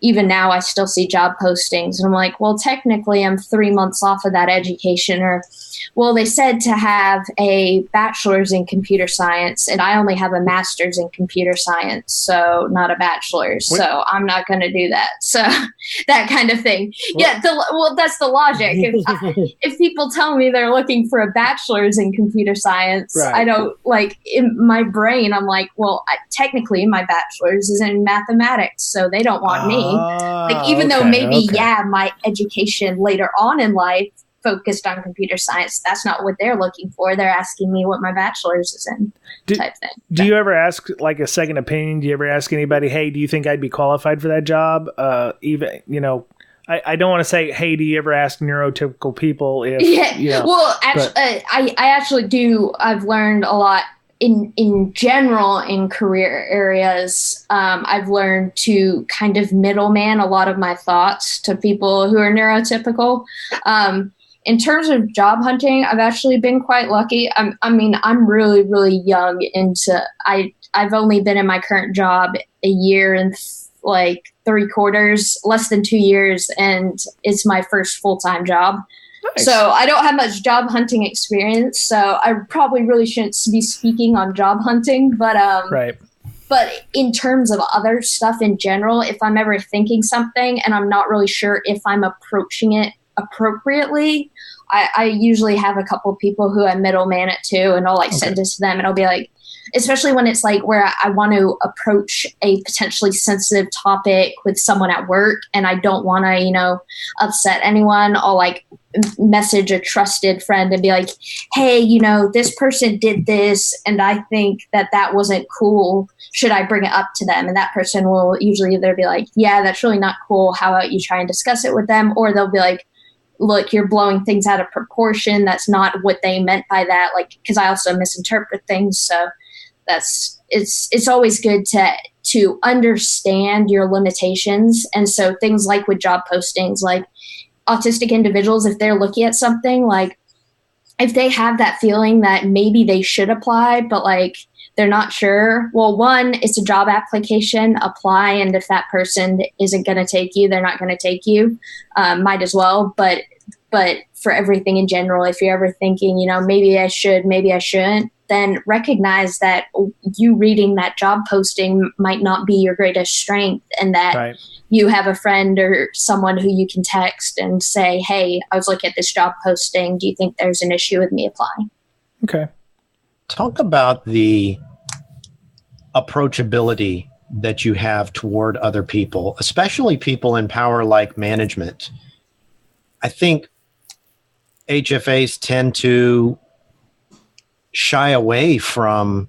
even now I still see job postings and I'm like, well, technically I'm 3 months off of that education, or, well, they said to have a bachelor's in computer science and I only have a master's in computer science, so not a bachelor's. So I'm not going to do that. So that kind of thing. Yeah. That's the logic. If people tell me they're looking for a bachelor's in computer science, right, I don't, like, in my brain, I'm like, well, technically my bachelor's is in mathematics, so they don't want me. Like, even though maybe, my education later on in life focused on computer science, that's not what they're looking for. They're asking me what my bachelor's is in, type thing. Do you ever ask, like, a second opinion? Do you ever ask anybody, hey, do you think I'd be qualified for that job? Even, I don't want to say, hey, do you ever ask neurotypical people if, well, actually, I actually do. I've learned a lot in general in career areas. I've learned to kind of middleman a lot of my thoughts to people who are neurotypical. In terms of job hunting, I've actually been quite lucky. I'm really, really young into, I've only been in my current job a year and like 3/4, less than 2 years, and it's my first full-time job. Nice. So I don't have much job hunting experience, so I probably really shouldn't be speaking on job hunting, but right. But in terms of other stuff in general, if I'm ever thinking something and I'm not really sure if I'm approaching it appropriately, I usually have a couple of people who I middleman it to, and I'll send it to them, and I'll be like, especially when it's like where I want to approach a potentially sensitive topic with someone at work and I don't want to, upset anyone, I'll like message a trusted friend and be like, hey, this person did this and I think that wasn't cool. Should I bring it up to them? And that person will usually either be like, yeah, that's really not cool. How about you try and discuss it with them? Or they'll be like, look, you're blowing things out of proportion. That's not what they meant by that. Like, because I also misinterpret things. So it's always good to understand your limitations. And so things like with job postings, like autistic individuals, if they're looking at something, like if they have that feeling that maybe they should apply, but like they're not sure, well, one, it's a job application, apply. And if that person isn't going to take you, they're not going to take you. Might as well. But for everything in general, if you're ever thinking, maybe I should, maybe I shouldn't, then recognize that you reading that job posting might not be your greatest strength, and that you have a friend or someone who you can text and say, hey, I was looking at this job posting. Do you think there's an issue with me applying? Okay. Talk about the approachability that you have toward other people, especially people in power like management. I think HFAs tend to shy away from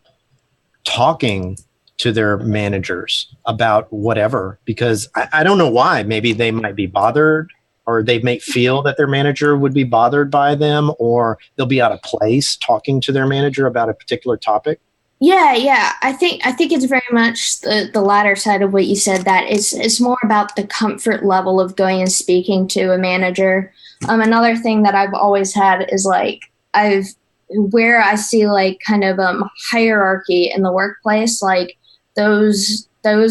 talking to their managers about whatever, because I don't know why. Maybe they might be bothered, or they may feel that their manager would be bothered by them, or they'll be out of place talking to their manager about a particular topic. Yeah. I think it's very much the latter side of what you said, that it's more about the comfort level of going and speaking to a manager. Another thing that I've always had is like, where I see like kind of hierarchy in the workplace, like those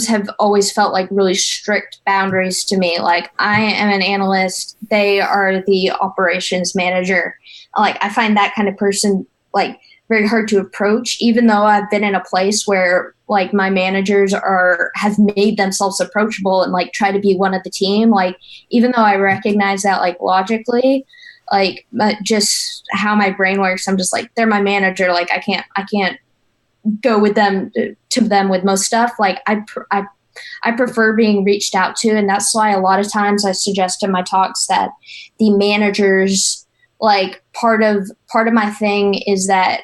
have always felt like really strict boundaries to me. Like, I am an analyst, they are the operations manager. Like, I find that kind of person like very hard to approach, even though I've been in a place where like my managers have made themselves approachable and like try to be one of the team. Like, even though I recognize that like logically, like just how my brain works, I'm just like, they're my manager. Like, I can't go with them to them with most stuff. Like, I I prefer being reached out to. And that's why a lot of times I suggest in my talks that the managers, like part of my thing is that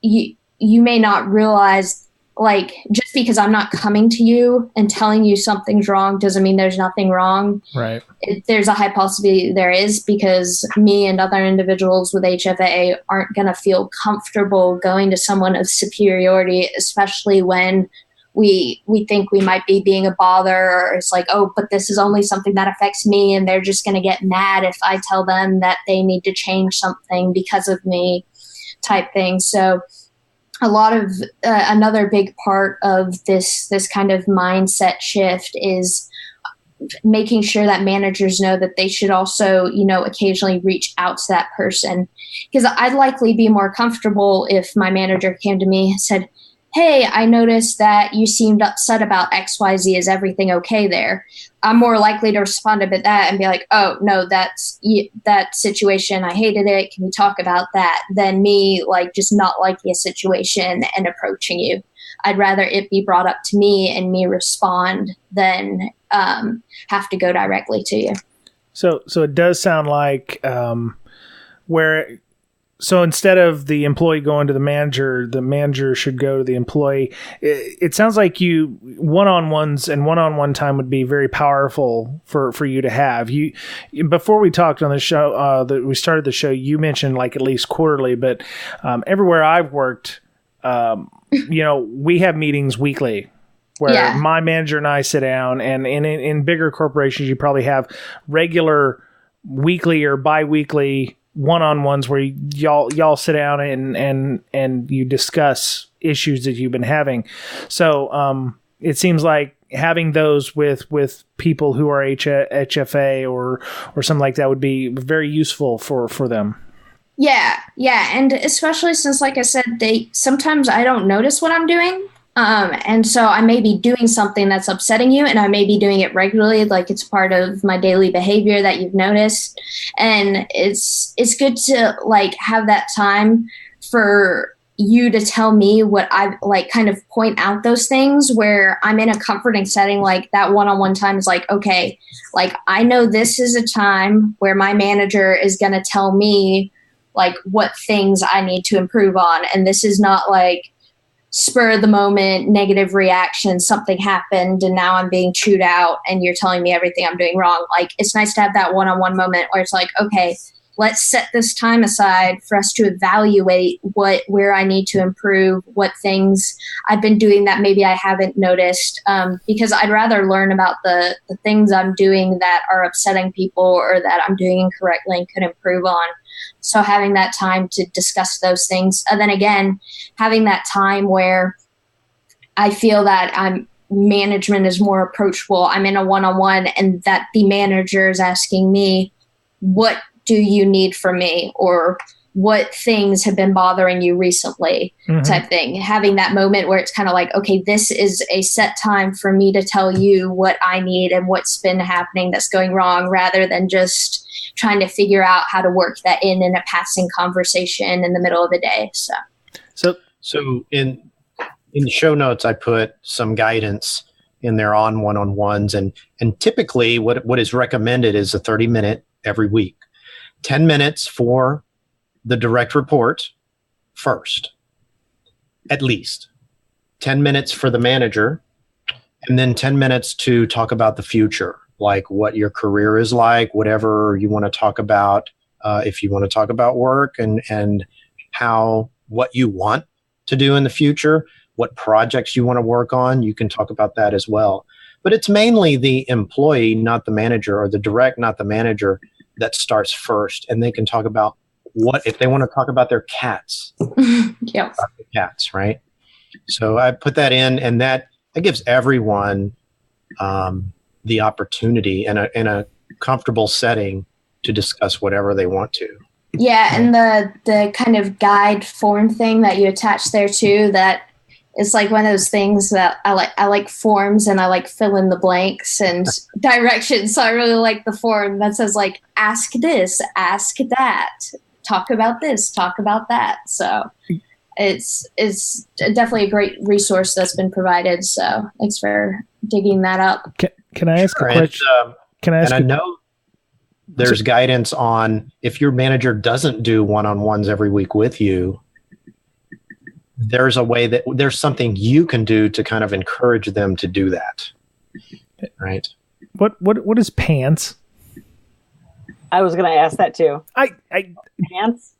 you may not realize, like, just because I'm not coming to you and telling you something's wrong doesn't mean there's nothing wrong. Right. There's a high possibility there is, because me and other individuals with HFA aren't going to feel comfortable going to someone of superiority, especially when we think we might be being a bother, or it's like, oh, but this is only something that affects me, and they're just going to get mad if I tell them that they need to change something because of me, type thing. So a lot of another big part of this kind of mindset shift is making sure that managers know that they should also, occasionally reach out to that person. Because I'd likely be more comfortable if my manager came to me and said, hey, I noticed that you seemed upset about XYZ. Is everything okay there? I'm more likely to respond to that and be like, oh, no, that situation, I hated it. Can we talk about that? Than me, like, just not liking a situation and approaching you. I'd rather it be brought up to me and me respond than have to go directly to you. So it does sound like So instead of the employee going to the manager should go to the employee. It sounds like you one-on-ones and one-on-one time would be very powerful for you to have. Before we talked on the show, that we started the show, you mentioned like at least quarterly, but everywhere I've worked, we have meetings weekly where my manager and I sit down, and in bigger corporations, you probably have regular weekly or bi-weekly one-on-ones where y'all sit down and you discuss issues that you've been having. So it seems like having those with people who are HFA or something like that would be very useful for them. Yeah. And especially since, like I said, sometimes I don't notice what I'm doing. And so I may be doing something that's upsetting you, and I may be doing it regularly, like it's part of my daily behavior that you've noticed. And it's good to like have that time for you to tell me what I like, kind of point out those things where I'm in a comforting setting. Like that one-on-one time is like, okay, like I know this is a time where my manager is going to tell me like what things I need to improve on. And this is not like spur of the moment, negative reaction, something happened and now I'm being chewed out and you're telling me everything I'm doing wrong. Like it's nice to have that one-on-one moment where it's like, okay, let's set this time aside for us to evaluate where I need to improve, what things I've been doing that maybe I haven't noticed, because I'd rather learn about the things I'm doing that are upsetting people or that I'm doing incorrectly and could improve on. So having that time to discuss those things. And then again, having that time where I feel that management is more approachable. I'm in a one-on-one and that the manager is asking me, what do you need from me? Or what things have been bothering you recently, type thing. Having that moment where it's kind of like, okay, this is a set time for me to tell you what I need and what's been happening that's going wrong, rather than just trying to figure out how to work that in a passing conversation in the middle of the day. So in the show notes, I put some guidance in there on one-on-ones, and typically what is recommended is a 30-minute every week, 10 minutes for the direct report first, at least 10 minutes for the manager, and then 10 minutes to talk about the future, like what your career is like, whatever you want to talk about. If you want to talk about work and what you want to do in the future, what projects you want to work on, you can talk about that as well. But it's mainly the employee, not the manager, or the direct, not the manager, that starts first. And they can talk about if they want to talk about their cats. Yeah. About the cats, right? So I put that in, and that gives everyone the opportunity in a comfortable setting to discuss whatever they want to. Yeah, and the kind of guide form thing that you attach there too, that it's like one of those things that I like forms, and I like fill in the blanks and directions. So I really like the form that says like, ask this, ask that, talk about this, talk about that. So it's definitely a great resource that's been provided. So thanks for digging that up. Can I ask a question? I know there's guidance on if your manager doesn't do one-on-ones every week with you, there's a way that there's something you can do to kind of encourage them to do that. Right. What is pants? I was going to ask that too. Pants?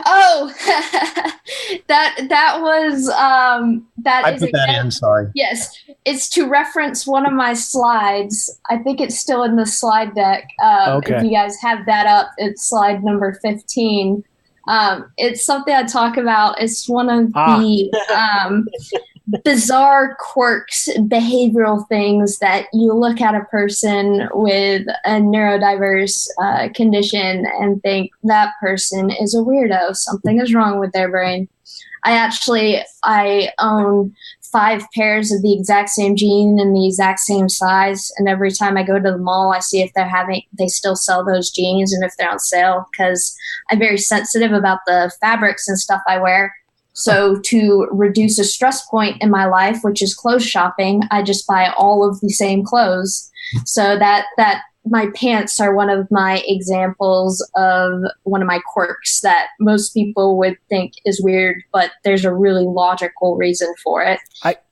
Oh, that was that I is put that in. Sorry. Yes, it's to reference one of my slides. I think it's still in the slide deck. Okay. If you guys have that up, it's slide number 15. It's something I talk about. It's one of the bizarre quirks, behavioral things that you look at a person with a neurodiverse condition and think that person is a weirdo. Something is wrong with their brain. I own 5 pairs of the exact same gene and the exact same size. And every time I go to the mall, I see if they still sell those jeans and if they're on sale, because I'm very sensitive about the fabrics and stuff I wear. So to reduce a stress point in my life, which is clothes shopping, I just buy all of the same clothes. So that my pants are one of my examples of one of my quirks that most people would think is weird, but there's a really logical reason for it.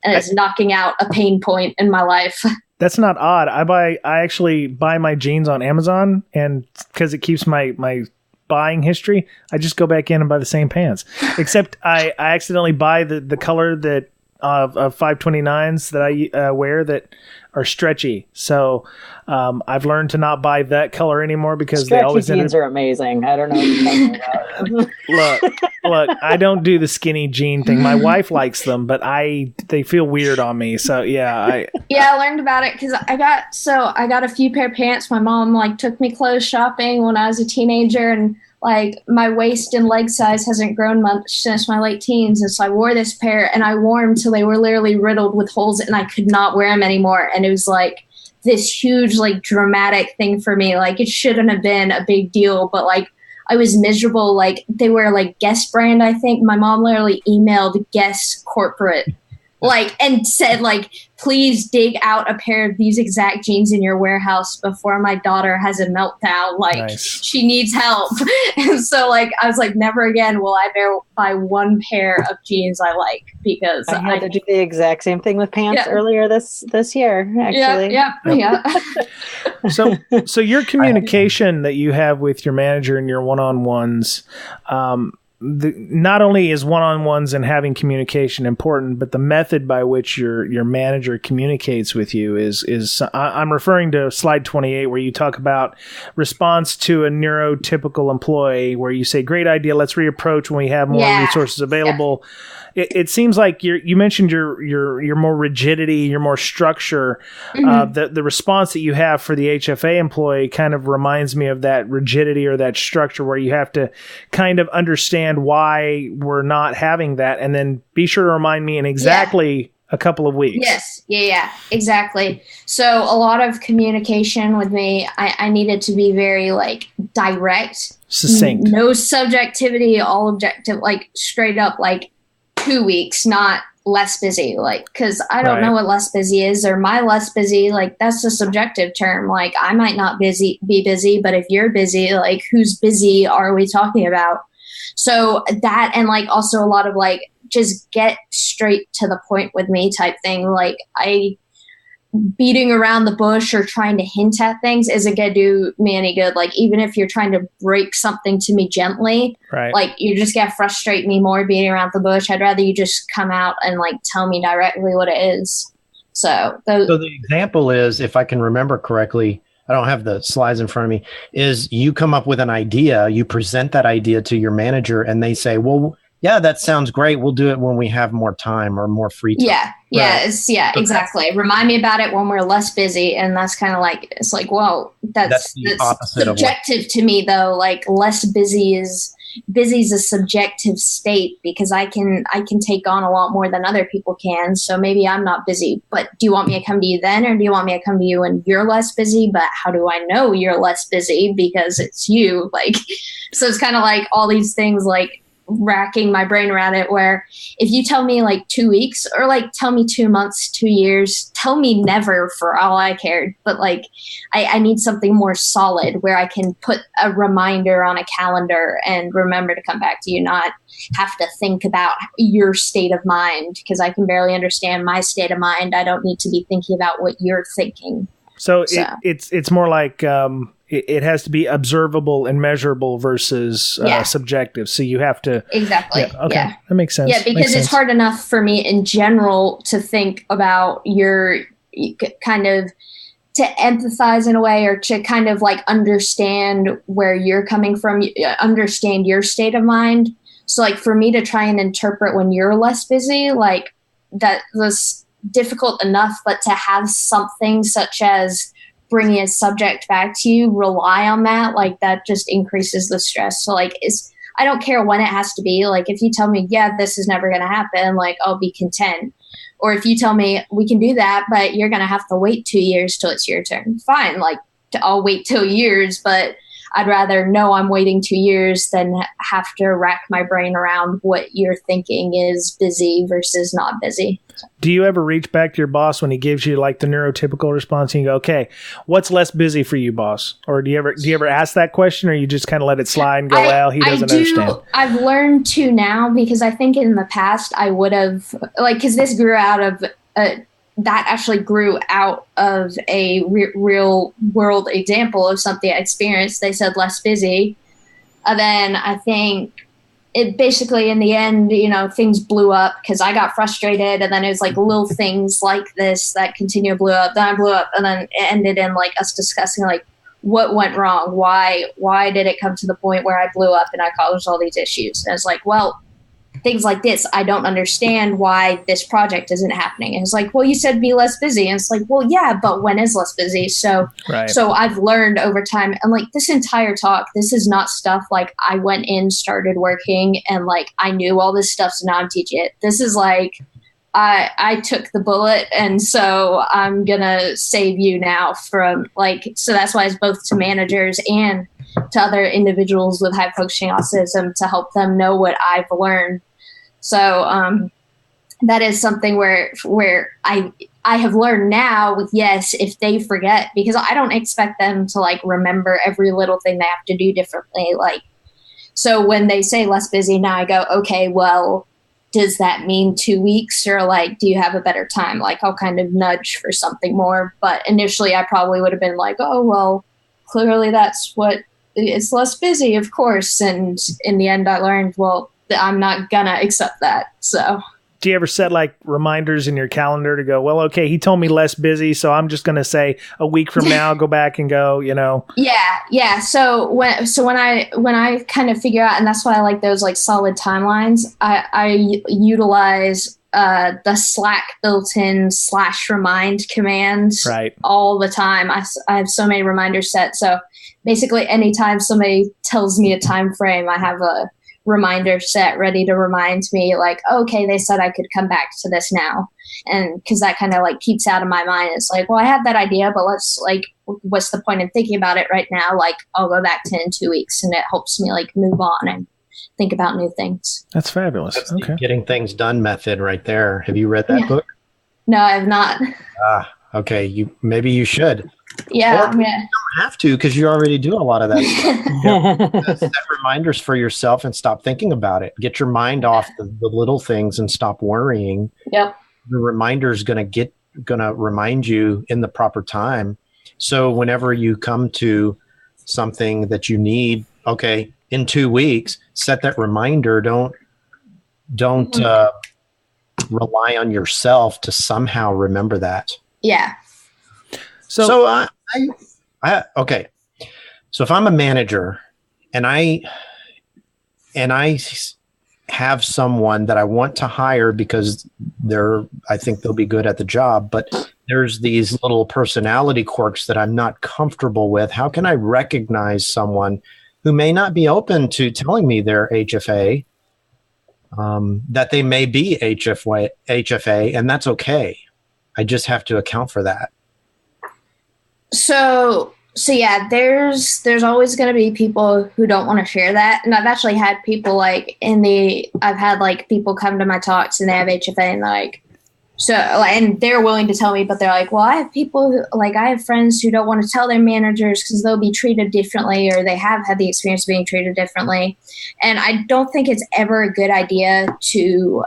It's knocking out a pain point in my life. That's not odd. I actually buy my jeans on Amazon, and because it keeps my buying history, I just go back in and buy the same pants. Except I accidentally buy the color that of 529s that I wear that are stretchy. So I've learned to not buy that color anymore because stretchy they always jeans are amazing. I don't know what you're talking about. Look, I don't do the skinny jean thing. My wife likes them, but they feel weird on me. So I learned about it because I got a few pair of pants. My mom took me clothes shopping when I was a teenager, and my waist and leg size hasn't grown much since my late teens. And so I wore this pair and I wore them till they were literally riddled with holes and I could not wear them anymore. And it was this huge, dramatic thing for me. It shouldn't have been a big deal, but I was miserable. They were Guess brand, I think. My mom literally emailed Guess corporate, and said, please dig out a pair of these exact jeans in your warehouse before my daughter has a meltdown. Nice. She needs help. And so, I was never again will I buy one pair of jeans I like, because I had to do the exact same thing with pants earlier this year, actually. Yeah. So your communication that you have with your manager and your one-on-ones, not only is one-on-ones and having communication important, but the method by which your manager communicates with you is I'm referring to slide 28, where you talk about response to a neurotypical employee, where you say, great idea, let's reapproach when we have more resources available. Yeah. It seems like you mentioned your more rigidity, your more structure. Mm-hmm. The response that you have for the HFA employee kind of reminds me of that rigidity or that structure, where you have to kind of understand why we're not having that, and then be sure to remind me in exactly a couple of weeks. Yes. Yeah, exactly. So a lot of communication with me, I needed to be very direct, succinct, no subjectivity, all objective, straight up, 2 weeks, not less busy, because I don't know what less busy is, or my less busy, that's a subjective term. I might not be busy, but if you're busy, whose busy are we talking about? So that, and also a lot of just get straight to the point with me type thing. Beating around the bush or trying to hint at things isn't going to do me any good. Even if you're trying to break something to me gently, you're just going to frustrate me more beating around the bush. I'd rather you just come out and tell me directly what it is. So the example is, if I can remember correctly, I don't have the slides in front of me, is you come up with an idea, you present that idea to your manager, and they say, well, yeah, that sounds great. We'll do it when we have more time or more free time. Exactly. Remind me about it when we're less busy. And that's kind of well, that's subjective to me though. Less busy is a subjective state, because I can take on a lot more than other people can. So maybe I'm not busy, but do you want me to come to you then, or do you want me to come to you when you're less busy? But how do I know you're less busy? Because it's you. So it's kind of all these things racking my brain around it, where if you tell me like 2 weeks, or like tell me 2 months, 2 years, tell me never for all I cared. But like, I need something more solid where I can put a reminder on a calendar and remember to come back to you, not have to think about your state of mind, because I can barely understand my state of mind. I don't need to be thinking about what you're thinking. So it's more like it has to be observable and measurable versus subjective. So you have to exactly. Yeah, okay, that makes sense. Yeah, because it's hard enough for me in general to think about your kind of to empathize in a way, or to kind of like understand where you're coming from, understand your state of mind. So like for me to try and interpret when you're less busy, like that was difficult enough, but to have something such as bringing a subject back to you, rely on that, like that just increases the stress. So like I don't care when it has to be. Like if you tell me, yeah, this is never going to happen, like I'll be content. Or if you tell me we can do that, but you're going to have to wait 2 years till it's your turn, fine. Like I'll wait 2 years, but I'd rather know I'm waiting 2 years than have to rack my brain around what you're thinking is busy versus not busy. Do you ever reach back to your boss when he gives you like the neurotypical response and you go, okay, what's less busy for you, boss? Or do you ever ask that question, or you just kind of let it slide and go, well, he doesn't understand? I've learned to now, because I think in the past I would have, like, because this grew out of that actually grew out of a real world example of something I experienced. They said less busy. And then I think it basically in the end, things blew up because I got frustrated, and then it was like little things like this that continue to blow up. Then I blew up, and then it ended in like us discussing like what went wrong. Why did it come to the point where I blew up and I caused all these issues? And it's like, well, things like this, I don't understand why this project isn't happening. And it's like, well, you said be less busy. And it's like, well, yeah, but when is less busy? So I've learned over time, and like this entire talk, this is not stuff like I went in, started working, and like I knew all this stuff, so now I'm teaching it. This is like, I took the bullet, and so I'm gonna save you now from like, so that's why it's both to managers and to other individuals with high functioning autism, to help them know what I've learned. So that is something where I have learned now with, yes, if they forget, because I don't expect them to like remember every little thing they have to do differently. Like, so when they say less busy, now I go, okay, well, does that mean 2 weeks, or like, do you have a better time? Like I'll kind of nudge for something more. But initially I probably would have been like, oh, well, clearly that's what it's less busy, of course. And in the end I learned, well, I'm not gonna accept that. So do you ever set like reminders in your calendar to go, well, okay, he told me less busy, so I'm just gonna say a week from now, go back and go, Yeah. So when I kind of figure out, and that's why I like those like solid timelines, I utilize the Slack built-in /remind commands all the time. I have so many reminders set. So basically anytime somebody tells me a time frame, I have a reminder set ready to remind me like, okay, they said I could come back to this now. And because that kind of like keeps out of my mind. It's like, well, I had that idea, but let's like, what's the point in thinking about it right now? Like I'll go back to in 2 weeks, and it helps me like move on and think about new things. That's fabulous. That's the getting things done method right there. Have you read that book? No, I have not. Okay. Maybe you should. Yeah. You don't have to, because you already do a lot of that stuff. Set reminders for yourself and stop thinking about it. Get your mind off the little things and stop worrying. Yep. The reminder is going to remind you in the proper time. So whenever you come to something that you need, okay, in 2 weeks, set that reminder. Don't rely on yourself to somehow remember that. Yeah. So okay. So if I'm a manager and I have someone that I want to hire because I think they'll be good at the job, but there's these little personality quirks that I'm not comfortable with, how can I recognize someone who may not be open to telling me they're HFA, that they may be HFA, and that's okay. I just have to account for that. So So yeah, there's always going to be people who don't want to share that, and I've actually had people like I've had like people come to my talks and they have HFA and like, so and they're willing to tell me, but they're like, well, I have people who, like, I have friends who don't want to tell their managers because they'll be treated differently, or they have had the experience of being treated differently. And I don't think it's ever a good idea to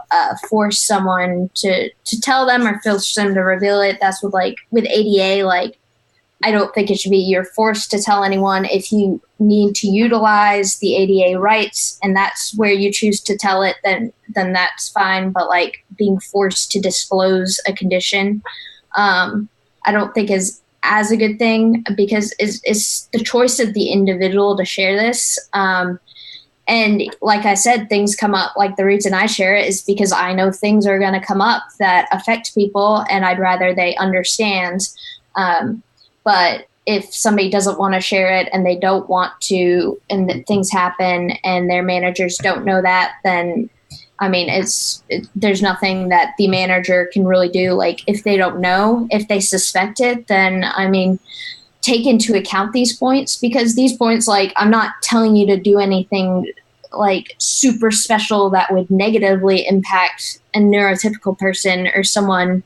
force someone to tell them or force them to reveal it. That's with ADA, like, I don't think it should be you're forced to tell anyone. If you need to utilize the ADA rights and that's where you choose to tell it, then that's fine. But like being forced to disclose a condition, I don't think is as a good thing, because it's the choice of the individual to share this. And like I said, things come up. Like the reason I share it is because I know things are going to come up that affect people, and I'd rather they understand. But if somebody doesn't want to share it and they don't want to, and that things happen and their managers don't know that, then I mean, there's nothing that the manager can really do. Like if they don't know, if they suspect it, then I mean, take into account these points, because these points, like, I'm not telling you to do anything like super special that would negatively impact a neurotypical person or someone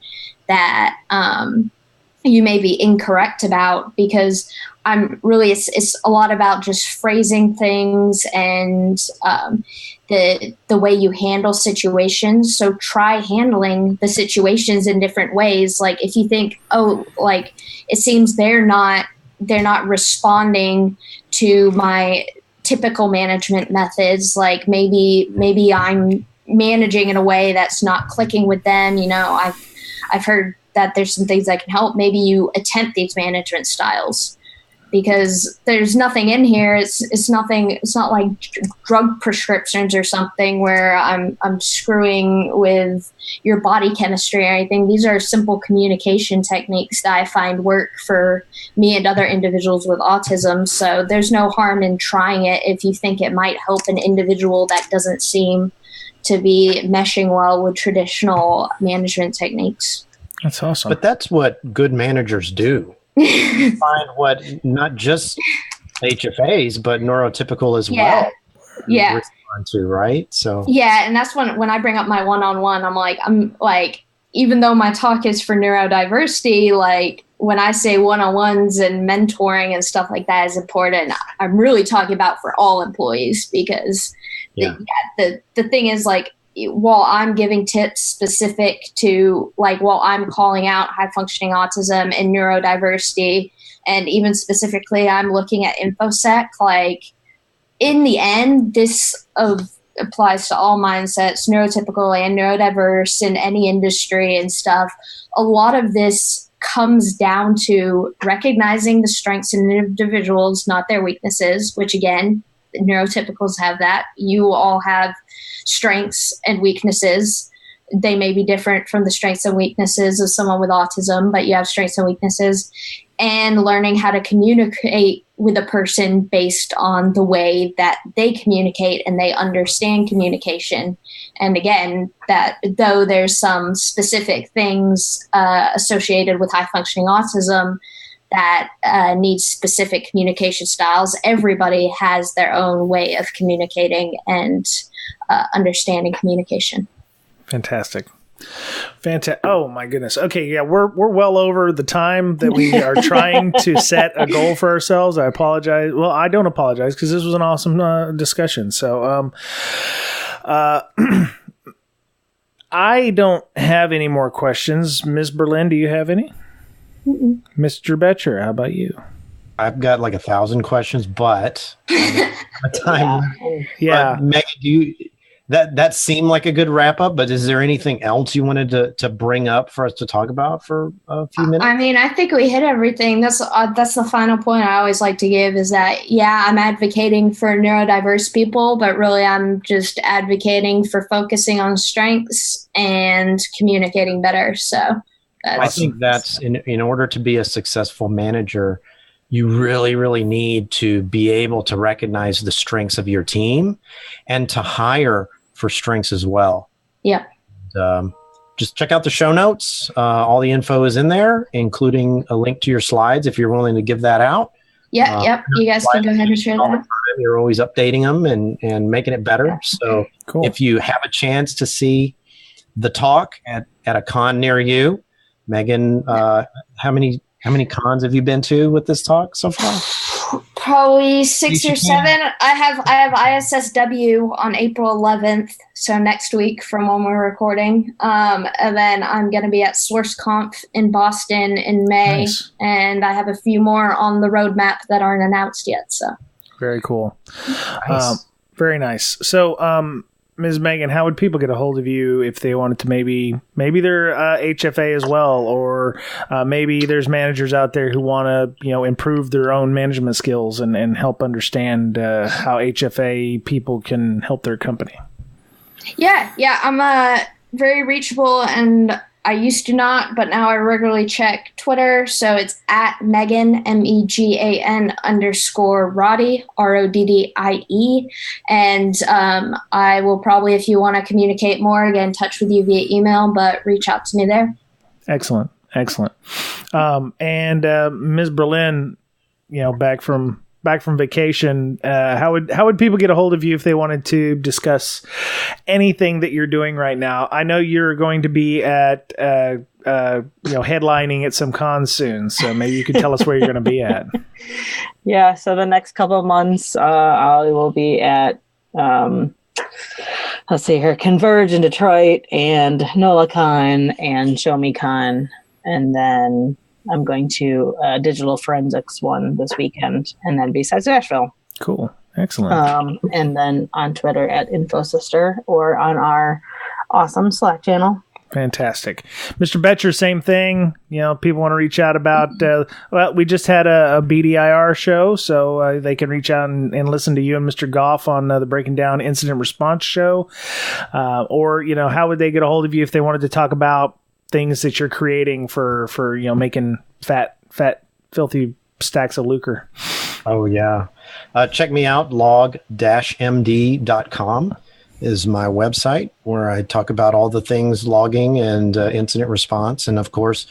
that, you may be incorrect about, because it's a lot about just phrasing things and the way you handle situations. So try handling the situations in different ways. Like if you think, oh, like it seems they're not responding to my typical management methods, like maybe I'm managing in a way that's not clicking with them. You know, I've heard that there's some things that can help. Maybe you attempt these management styles, because there's nothing in here. It's nothing. It's not like drug prescriptions or something where I'm screwing with your body chemistry or anything. These are simple communication techniques that I find work for me and other individuals with autism. So there's no harm in trying it if you think it might help an individual that doesn't seem to be meshing well with traditional management techniques. That's awesome. But that's what good managers do. Find what not just HFAs, but neurotypical as well. Yeah. Respond to, right? So yeah, and that's when I bring up my one-on-one, I'm like, even though my talk is for neurodiversity, like when I say one-on-ones and mentoring and stuff like that is important, I'm really talking about for all employees, because the thing is, like, while I'm giving tips specific to, like, while I'm calling out high functioning autism and neurodiversity, and even specifically I'm looking at InfoSec, like in the end, this applies to all mindsets, neurotypical and neurodiverse in any industry and stuff. A lot of this comes down to recognizing the strengths in individuals, not their weaknesses, which again, neurotypicals have that. You all have strengths and weaknesses. They may be different from the strengths and weaknesses of someone with autism, but you have strengths and weaknesses. And learning how to communicate with a person based on the way that they communicate and they understand communication. And again, that though there's some specific things associated with high functioning autism that needs specific communication styles, everybody has their own way of communicating and understanding communication. Fantastic. Oh my goodness. Okay, yeah, we're well over the time that we are trying to set a goal for ourselves. I apologize. Well, I don't apologize, because this was an awesome discussion. So, I don't have any more questions. Ms. Berlin, do you have any? Mm-mm. Mr. Betcher, how about you? I've got like 1,000 questions, but time. Yeah. Megan, do you? That seemed like a good wrap up, but is there anything else you wanted to bring up for us to talk about for a few minutes? I mean, I think we hit everything. That's the final point I always like to give, is that, yeah, I'm advocating for neurodiverse people, but really I'm just advocating for focusing on strengths and communicating better. So I think that's in order to be a successful manager, you really, really need to be able to recognize the strengths of your team and to hire for strengths as well. Yeah. Just check out the show notes. All the info is in there, including a link to your slides if you're willing to give that out. Yep. You guys can go ahead and share that. You're always updating them and making it better. So Cool. if you have a chance to see the talk at a con near you, Megan, how many cons have you been to with this talk so far? Probably 6 or 7. I have ISSW on April 11th, so next week from when we're recording. And then I'm going to be at SourceConf in Boston in May, Nice. and I have a few more on the roadmap that aren't announced yet. So Very cool. Nice. Very nice. So, Ms. Megan, how would people get a hold of you if they wanted to maybe they're HFA as well, or maybe there's managers out there who want to improve their own management skills and help understand how HFA people can help their company? yeah, I'm very reachable, and I used to not, but now I regularly check Twitter. So it's at Megan, MEGAN _ Roddie, RODDIE. And I will probably, if you want to communicate more, get in touch with you via email, but reach out to me there. Excellent. And Ms. Berlin, back from vacation, how would people get a hold of you if they wanted to discuss anything that you're doing right now? I know you're going to be at headlining at some cons soon, so maybe you could tell us where you're going to be at. Yeah, so the next couple of months, I will be at let's see here, Converge in Detroit and NolaCon and Show Me Con, and then I'm going to Digital Forensics one this weekend, and then BSides Nashville. Cool. Excellent. And then on Twitter at InfoSister or on our awesome Slack channel. Fantastic. Mr. Betcher, same thing. People want to reach out about, we just had a BDIR show, so they can reach out and listen to you and Mr. Goff on the Breaking Down Incident Response show. Or, how would they get a hold of you if they wanted to talk about things that you're creating for making fat, filthy stacks of lucre? Oh, yeah. Check me out. log-md.com is my website where I talk about all the things logging and incident response. And, of course,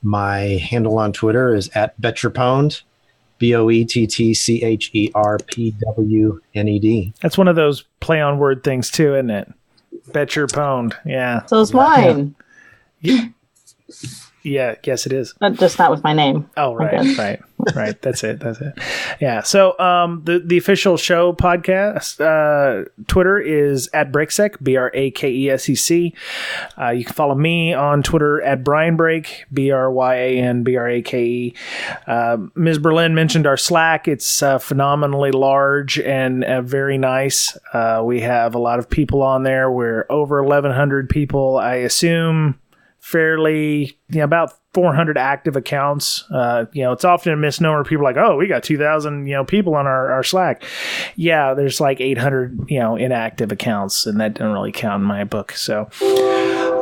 my handle on Twitter is at Betcherpwned, BOETTCHERPWNED. That's one of those play on word things, too, isn't it? Betcherpwned. Yeah. So it's mine. Yeah, yes, it is. But just not with my name. Oh, right. That's it. Yeah. So, the official show podcast, Twitter is at BrakeSec, BRAKESEC. You can follow me on Twitter at BryanBrake, BRYANBRAKE. Ms. Berlin mentioned our Slack. It's phenomenally large and very nice. We have a lot of people on there. We're over 1,100 people, I assume. Fairly, about 400 active accounts. It's often a misnomer. People are like, oh, we got 2,000, people on our Slack. Yeah, there's like 800, inactive accounts, and that doesn't really count in my book. So,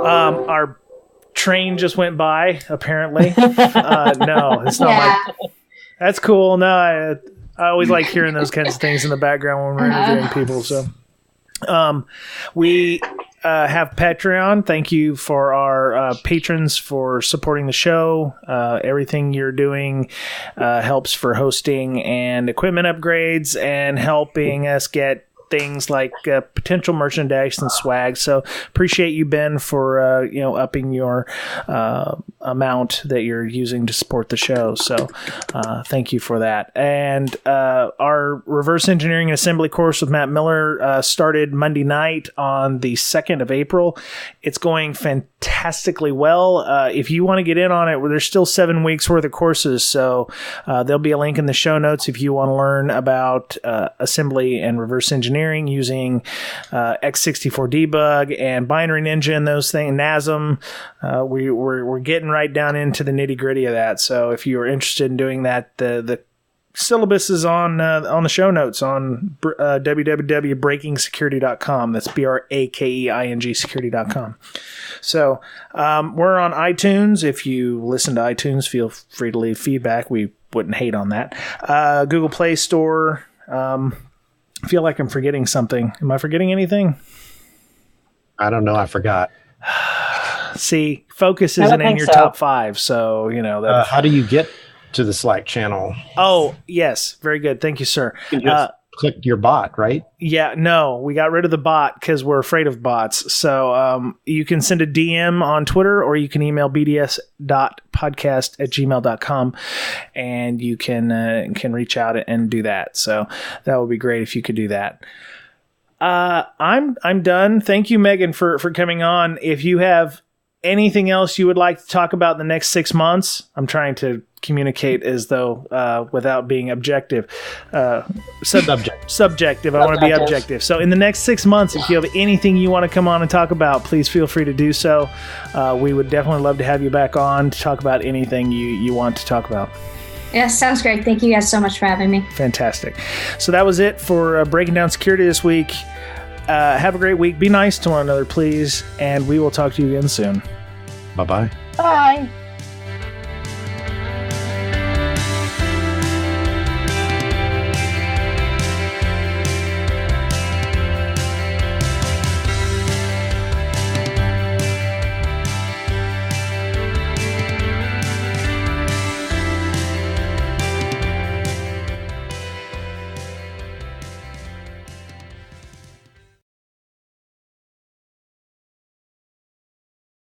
our train just went by, apparently. No, it's not that's cool. No, I always like hearing those kinds of things in the background when we're interviewing people. So, we have Patreon. Thank you for our patrons for supporting the show. Everything you're doing helps for hosting and equipment upgrades and helping us get things like potential merchandise and swag. So appreciate you, Ben, for upping your amount that you're using to support the show. So thank you for that. And our reverse engineering and assembly course with Matt Miller started Monday night on the 2nd of April. It's going fantastically well. If you want to get in on it, there's still 7 weeks worth of courses. So there'll be a link in the show notes if you want to learn about assembly and reverse engineering using x64 debug and binary engine, those things, NASM. We're getting right down into the nitty gritty of that. So if you are interested in doing that, the syllabus is on the show notes on www.breakingsecurity.com. That's BRAKEING security.com. So we're on iTunes. If you listen to iTunes, feel free to leave feedback. We wouldn't hate on that. Google Play Store. I feel like I'm forgetting something. Am I forgetting anything? I don't know. I forgot. See, focus isn't in your top 5, so that's... how do you get to the Slack channel. Oh, yes. Very good. Thank you, sir. You can just click your bot, right? Yeah, no, we got rid of the bot because we're afraid of bots. So you can send a DM on Twitter, or you can email bds.podcast@gmail.com, and you can reach out and do that. So that would be great if you could do that. I'm done. Thank you, Megan, for coming on. If you have anything else you would like to talk about in the next 6 months, I'm trying to communicate as though without being objective. Subjective. I want to be objective. So in the next 6 months, if you have anything you want to come on and talk about, please feel free to do so. We would definitely love to have you back on to talk about anything you want to talk about. Yeah, sounds great. Thank you guys so much for having me. Fantastic. So that was it for Breaking Down Security this week. Have a great week. Be nice to one another, please. And we will talk to you again soon. Bye-bye. Bye.